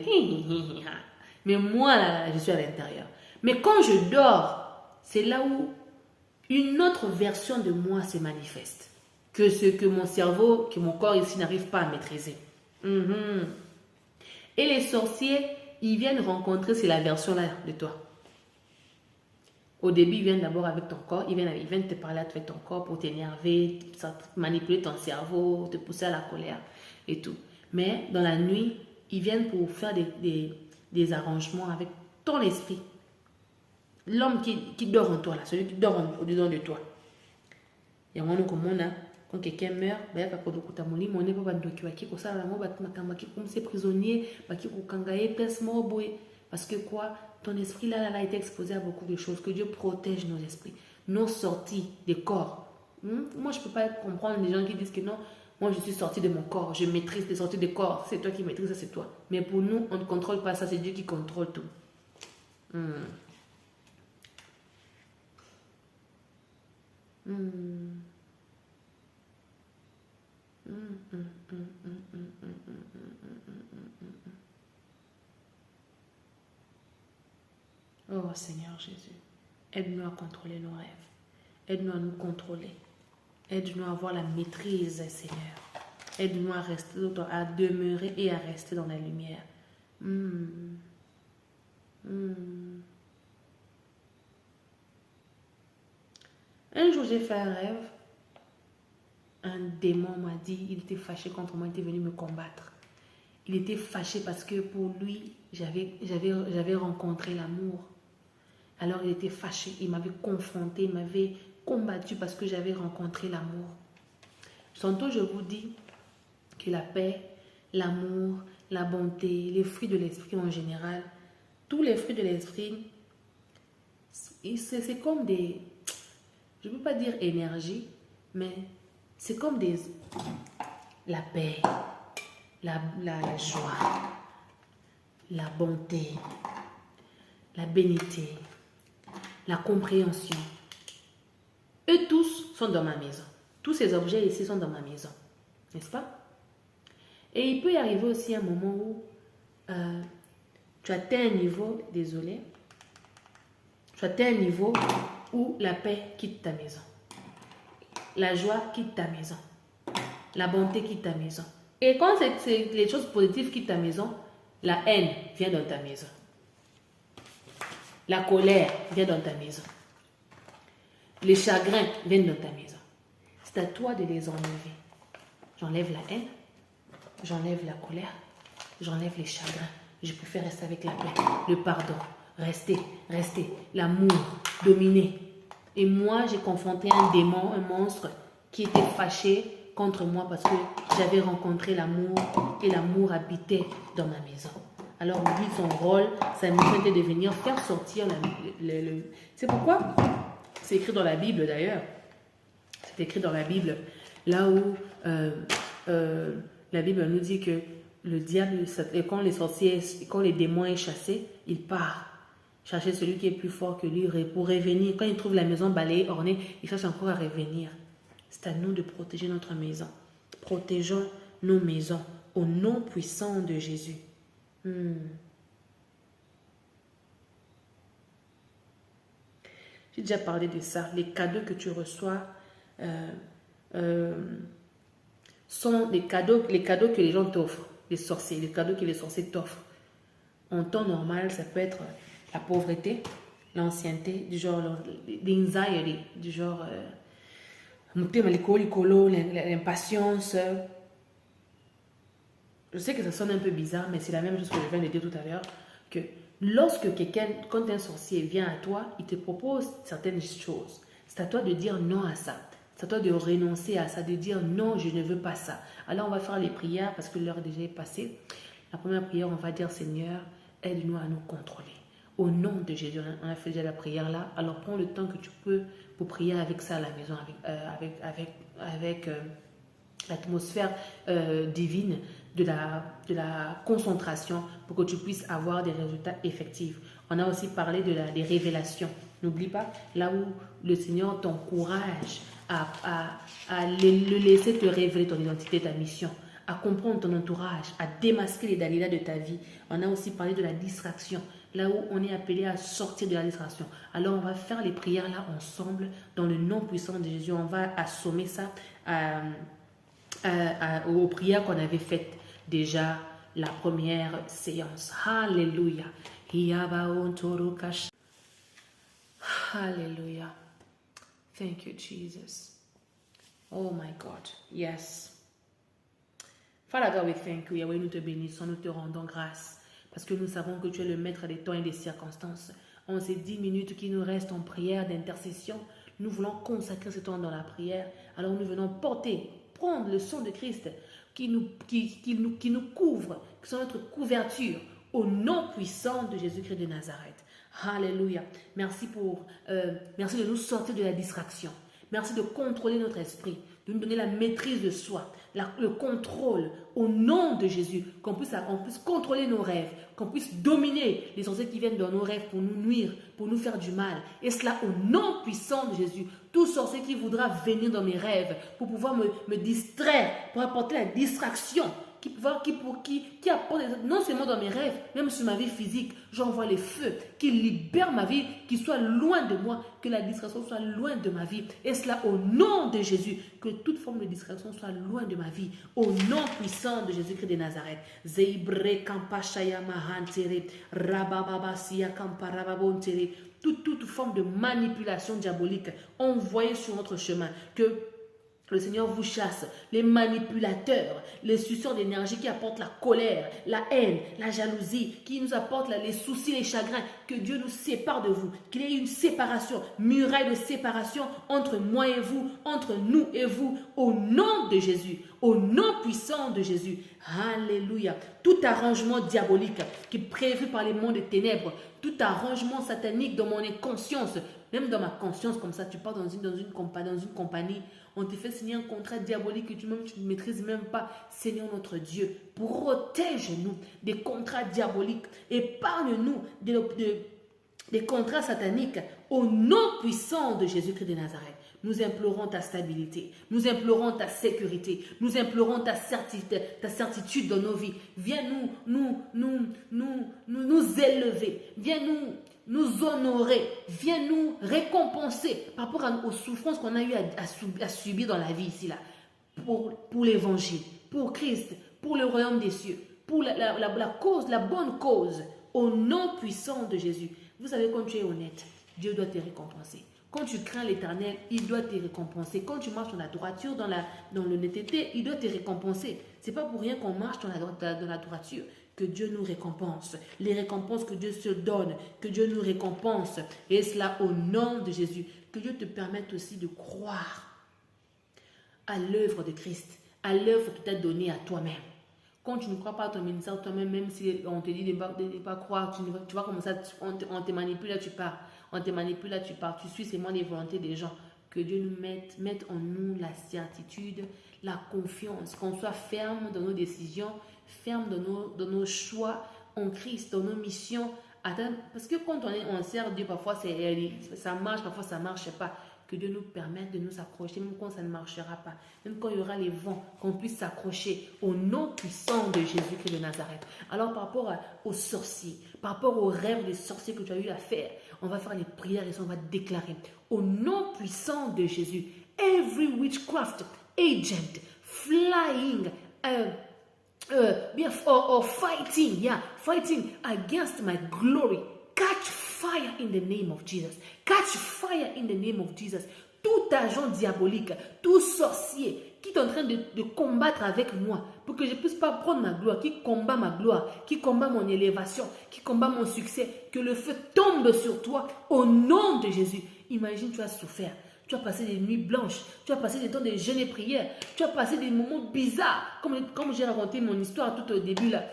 Mais moi, là, je suis à l'intérieur. Mais quand je dors, c'est là où une autre version de moi se manifeste. Que ce que mon cerveau, que mon corps ici n'arrive pas à maîtriser. Et les sorciers, ils viennent rencontrer, c'est la version là de toi. Au début, ils viennent d'abord avec ton corps, ils viennent te parler avec ton corps pour t'énerver, manipuler ton cerveau, te pousser à la colère et tout. Mais dans la nuit, ils viennent pour faire des arrangements avec ton esprit. L'homme qui dort en toi, là, celui qui dort au-dedans de toi. Et on a quand quelqu'un meurt, parce que quoi, ton esprit là a été exposé à beaucoup de choses. Que Dieu protège nos esprits, nos sorties des corps. Moi, je ne peux pas comprendre les gens qui disent que non, moi je suis sorti de mon corps, je maîtrise les sorties des corps. C'est toi qui maîtrises ça, c'est toi. Mais pour nous, on ne contrôle pas ça, c'est Dieu qui contrôle tout. Oh Seigneur Jésus, aide-nous à contrôler nos rêves. Aide-nous à nous contrôler. Aide-nous à avoir la maîtrise, Seigneur. Aide-nous à rester, à demeurer et à rester dans la lumière. Un jour, j'ai fait un rêve. Un démon m'a dit, il était fâché contre moi, il était venu me combattre. Il était fâché parce que pour lui, j'avais rencontré l'amour. Alors il était fâché, il m'avait confronté, il m'avait combattu parce que j'avais rencontré l'amour. Tantôt, je vous dis que la paix, l'amour, la bonté, les fruits de l'esprit en général, tous les fruits de l'esprit, c'est comme des, je ne peux pas dire énergie, mais c'est comme des, la paix, la joie, la bonté, la bénité, la compréhension. Eux tous sont dans ma maison. Tous ces objets ici sont dans ma maison. N'est-ce pas? Et il peut y arriver aussi un moment où tu atteins un niveau, désolé, tu atteins un niveau où la paix quitte ta maison. La joie quitte ta maison. La bonté quitte ta maison. Et quand c'est les choses positives quittent ta maison, la haine vient dans ta maison. La colère vient dans ta maison. Les chagrins viennent dans ta maison. C'est à toi de les enlever. J'enlève la haine, j'enlève la colère, j'enlève les chagrins. Je préfère rester avec la paix, le pardon, rester, l'amour, dominer. Et moi, j'ai confronté un démon, un monstre qui était fâché contre moi parce que j'avais rencontré l'amour et l'amour habitait dans ma maison. Alors lui, son rôle, sa mission était de venir faire sortir C'est pourquoi c'est écrit dans la Bible d'ailleurs. C'est écrit dans la Bible, là où la Bible nous dit que le diable, quand les sorciers, quand les démons est chassé, il part chercher celui qui est plus fort que lui pour revenir. Quand il trouve la maison balayée, ornée, il cherche encore à revenir. C'est à nous de protéger notre maison. Protégeons nos maisons au nom puissant de Jésus. J'ai déjà parlé de ça. Les cadeaux que tu reçois sont les cadeaux que les gens t'offrent, les sorciers, les cadeaux que les sorciers t'offrent. En temps normal, ça peut être la pauvreté, l'ancienneté, du genre l'anxiety, du genre l'impatience. Je sais que ça sonne un peu bizarre, mais c'est la même chose que je viens de dire tout à l'heure, que lorsque quelqu'un, quand un sorcier vient à toi, il te propose certaines choses. C'est à toi de dire non à ça. C'est à toi de renoncer à ça, de dire non, je ne veux pas ça. Alors on va faire les prières parce que l'heure déjà est passée. La première prière, on va dire Seigneur, aide-nous à nous contrôler. Au nom de Jésus, on a fait déjà la prière là. Alors prends le temps que tu peux pour prier avec ça à la maison, avec l'atmosphère divine de la concentration pour que tu puisses avoir des résultats effectifs. On a aussi parlé des révélations. N'oublie pas, là où le Seigneur t'encourage à le laisser te révéler ton identité, ta mission, à comprendre ton entourage, à démasquer les Dalila de ta vie. On a aussi parlé de la distraction, là où on est appelé à sortir de la distraction. Alors on va faire les prières là ensemble, dans le nom puissant de Jésus. On va assommer ça aux prières qu'on avait faites déjà la première séance. Alléluia. Alléluia. Thank you, Jesus. Oh my God. Yes. Father God, we thank you. Yahweh, nous te bénissons, nous te rendons grâce. Parce que nous savons que tu es le maître des temps et des circonstances. En ces 10 minutes qui nous restent en prière d'intercession, nous voulons consacrer ce temps dans la prière. Alors nous venons prendre le sang de Christ qui nous couvre, qui sont notre couverture, au nom puissant de Jésus-Christ de Nazareth. Alléluia. Merci de nous sortir de la distraction. Merci de contrôler notre esprit, de nous donner la maîtrise de soi, le contrôle au nom de Jésus, qu'on puisse contrôler nos rêves, qu'on puisse dominer les sorciers qui viennent dans nos rêves pour nous nuire, pour nous faire du mal. Et cela au nom puissant de Jésus. Tout sorcier qui voudra venir dans mes rêves pour pouvoir me distraire, pour apporter la distraction, qui apporte non seulement dans mes rêves, même sur ma vie physique, j'envoie les feux qui libèrent ma vie, qui soient loin de moi, que la distraction soit loin de ma vie. Et cela au nom de Jésus, que toute forme de distraction soit loin de ma vie, au nom puissant de Jésus-Christ de Nazareth. Zeibre kampashaya mahantere, rabababasia kamparababontere, toute forme de manipulation diabolique envoyée sur notre chemin, que Le Seigneur vous chasse, les manipulateurs, les suceurs d'énergie qui apportent la colère, la haine, la jalousie, qui nous apportent les soucis, les chagrins, que Dieu nous sépare de vous, qu'il y ait une séparation, muraille de séparation entre moi et vous, entre nous et vous, au nom de Jésus, au nom puissant de Jésus. Alléluia. Tout arrangement diabolique qui est prévu par les mondes des ténèbres, tout arrangement satanique dans mon inconscience, même dans ma conscience, comme ça, tu pars dans une compagnie, on te fait signer un contrat diabolique que tu ne maîtrises même pas. Seigneur notre Dieu, protège-nous des contrats diaboliques. Épargne-nous des contrats sataniques au nom puissant de Jésus-Christ de Nazareth. Nous implorons ta stabilité, nous implorons ta sécurité, nous implorons ta certitude dans nos vies. Viens nous élever, viens nous honorer, viens nous récompenser par rapport aux souffrances qu'on a eu à subir dans la vie ici, là, pour l'évangile, pour Christ, pour le royaume des cieux, pour la bonne cause, au nom puissant de Jésus. Vous savez, quand tu es honnête, Dieu doit te récompenser. Quand tu crains l'Éternel, il doit te récompenser. Quand tu marches dans la droiture, dans l'honnêteté, il doit te récompenser. Ce n'est pas pour rien qu'on marche dans la droiture que Dieu nous récompense. Les récompenses que Dieu se donne, que Dieu nous récompense. Et cela au nom de Jésus. Que Dieu te permette aussi de croire à l'œuvre de Christ, à l'œuvre que tu as donnée à toi-même. Quand tu ne crois pas à ton ministère toi-même, même si on te dit de ne pas croire, tu vois comme ça, on te manipule, là tu pars. On te manipule, là tu pars. Tu suis seulement les volontés des gens. Que Dieu nous mette en nous la certitude, la confiance, qu'on soit ferme dans nos décisions, ferme dans nos choix en Christ, dans nos missions. Parce que quand on sert Dieu, parfois ça marche, parfois ça ne marche pas. Que Dieu nous permette de nous accrocher, même quand ça ne marchera pas. Même quand il y aura les vents, qu'on puisse s'accrocher au nom puissant de Jésus-Christ de Nazareth. Alors par rapport aux sorciers, par rapport aux rêves des sorciers que tu as eu à faire, on va faire les prières et on va déclarer au nom puissant de Jésus, every witchcraft agent flying or fighting against my glory, catch fire in the name of Jesus. Catch fire in the name of Jesus. Tout agent diabolique, tout sorcier qui est en train de combattre avec moi pour que je ne puisse pas prendre ma gloire, qui combat ma gloire, qui combat mon élévation, qui combat mon succès, que le feu tombe sur toi au nom de Jésus. Imagine, tu as souffert. Tu as passé des nuits blanches, tu as passé des temps de jeûne et prière, tu as passé des moments bizarres, comme j'ai raconté mon histoire tout au début là.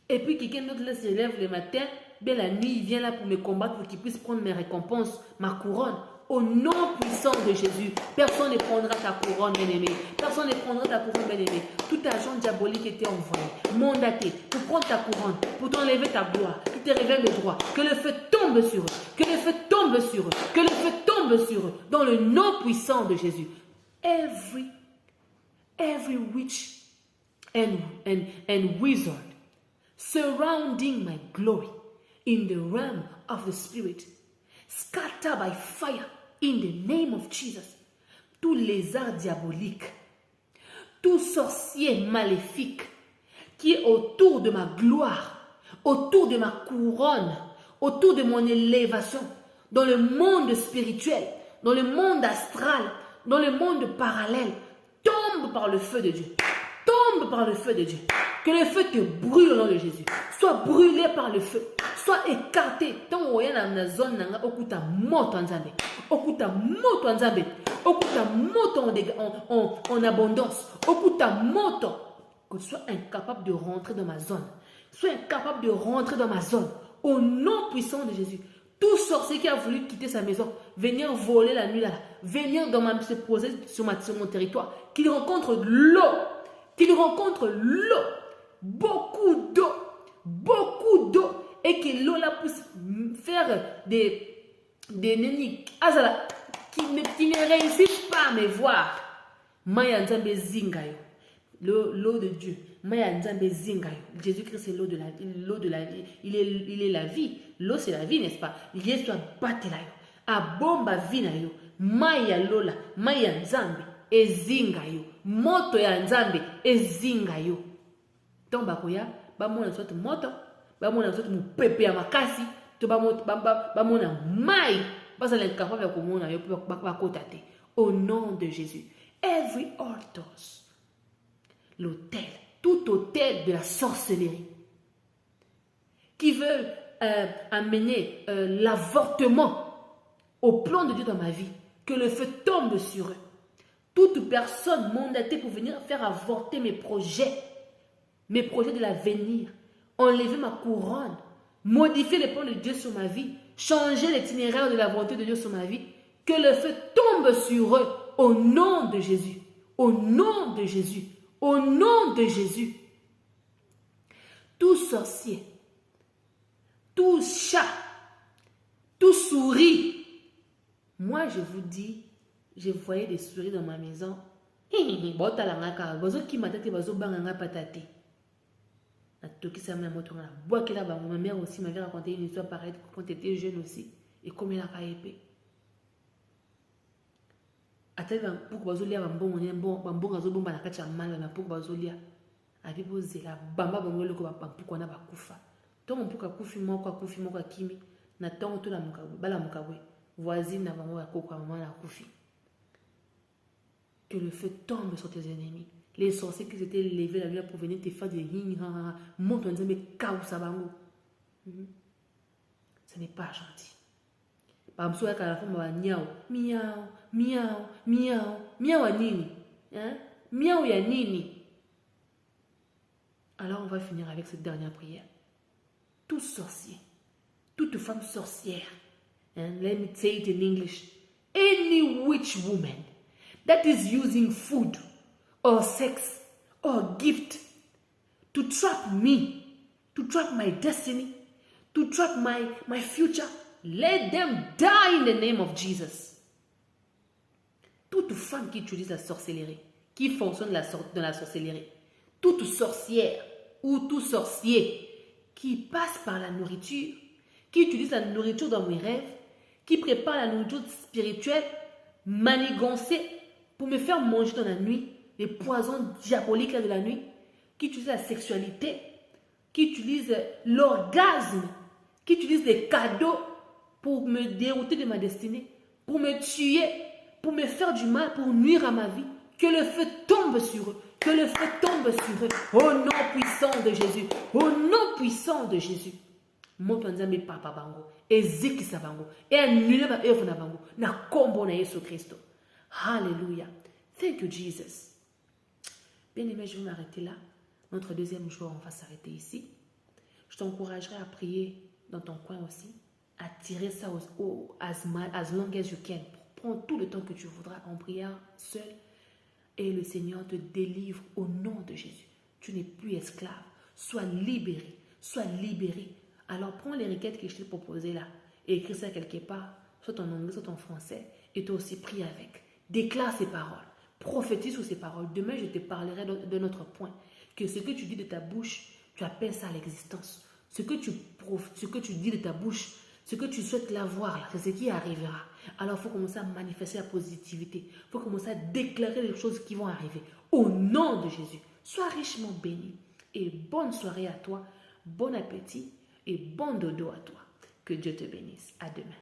Et puis quelqu'un d'autre là se lève le matin, bien la nuit, il vient là pour me combattre, pour qu'il puisse prendre mes récompenses, ma couronne. Au nom puissant de Jésus, personne ne prendra ta couronne, bien-aimé. Personne ne prendra ta couronne, bien-aimé. Tout agent diabolique était envoyé, mandaté pour prendre ta couronne, pour t'enlever ta gloire, qui te révèle le droit. Que le feu tombe sur eux, que le feu tombe sur eux, que le feu tombe sur eux, dans le nom puissant de Jésus. Every witch and wizard surrounding my glory in the realm of the spirit, scatter by fire in the name of Jesus. Tous les arts diaboliques, tout sorcier maléfique qui est autour de ma gloire, autour de ma couronne, autour de mon élévation, dans le monde spirituel, dans le monde astral, dans le monde parallèle, tombe par le feu de Dieu. Tombe par le feu de Dieu. Que le feu te brûle au nom de Jésus. Sois brûlé par le feu. Sois écarté. Tant que tu dans la zone, okuta moto en Zambé. Okuta moto en Zambé. Okuta moto en abondance. Okuta moto. Que tu sois incapable de rentrer dans ma zone. Sois incapable de rentrer dans ma zone. Au nom puissant de Jésus. Tout sorcier qui a voulu quitter sa maison, venir voler la nuit là, venir se poser sur mon territoire, qu'il rencontre l'eau. Qu'il rencontre l'eau, beaucoup d'eau, et que l'eau là puisse faire des nenni qui ne réussissent pas à me voir. Maya Nzambe Zingayo, l'eau de Dieu. Maya Nzambe Zingayo. Jésus-Christ c'est l'eau de la vie. Il est la vie. L'eau c'est la vie, n'est-ce pas? Jésus a battu là. A bomba vie na yo. Maya Lola, Maya Nzambe Ezingayo. Moto ya Nzambe Ezingayo. Donc bakoya, bamona sote moto, bamona sote mupepe ya makasi, to bamona mai, basa le capable ya komona yo bakotate. Au nom de Jésus. Every altars. L'autel, tout autel de la sorcellerie qui veut amener l'avortement au plan de Dieu dans ma vie, que le feu tombe sur eux. Toute personne mandatée pour venir faire avorter mes projets de l'avenir, enlever ma couronne, modifier les plans de Dieu sur ma vie, changer l'itinéraire de la volonté de Dieu sur ma vie, que le feu tombe sur eux au nom de Jésus, au nom de Jésus, au nom de Jésus. Tout sorcier, tout chat, tout souris. Moi, je vous dis, je voyais des souris dans ma maison. Ma mère aussi m'avait raconté une histoire pareille quand elle était jeune aussi. Et comme elle a pas épée. Que le feu tombe sur tes ennemis. Les sorciers qui s'étaient levés la nuit pour venir te faire des montent en disant mais ce n'est pas gentil. Par exemple, à la fin, miaou, miaou, miaou, miaou, miaou à nini. Miaou ya nini. Alors on va finir avec cette dernière prière. Tout sorcier, toute femme sorcière, let me say it in English, any witch woman that is using food or sex or gift to trap me, to trap my destiny, to trap my future, let them die in the name of Jesus. Toute femme qui utilise la sorcellerie, qui fonctionne dans la sorcellerie, toute sorcière ou tout sorcier qui passe par la nourriture, qui utilise la nourriture dans mes rêves, qui prépare la nourriture spirituelle, manigancée pour me faire manger dans la nuit, les poisons diaboliques de la nuit, qui utilise la sexualité, qui utilise l'orgasme, qui utilise les cadeaux pour me dérouter de ma destinée, pour me tuer, pour me faire du mal, pour nuire à ma vie. Que le feu tombe sur eux. Que le feu tombe sur eux. Au nom puissant de Jésus. Au nom puissant de Jésus. Montanzambe papa bango. Ezeki sabango. Et annule ma œuvre na bango. Na kombo na Yesu Christo. Hallelujah. Thank you, Jesus. Bien aimé, je vais m'arrêter là. Notre deuxième jour, on va s'arrêter ici. Je t'encouragerai à prier dans ton coin aussi. À tirer ça as long as you can. Prends tout le temps que tu voudras en prière seul. Et le Seigneur te délivre au nom de Jésus. Tu n'es plus esclave. Sois libéré. Sois libéré. Alors prends les requêtes que je t'ai proposées là. Et écris ça quelque part. Soit en anglais, soit en français. Et toi aussi prie avec. Déclare ces paroles. Prophétise sur ces paroles. Demain, je te parlerai de notre point. Que ce que tu dis de ta bouche, tu appelles ça à l'existence. Ce que tu dis de ta bouche, ce que tu souhaites l'avoir, c'est ce qui arrivera. Alors, il faut commencer à manifester la positivité. Il faut commencer à déclarer les choses qui vont arriver. Au nom de Jésus, sois richement béni. Et bonne soirée à toi, bon appétit et bon dodo à toi. Que Dieu te bénisse. À demain.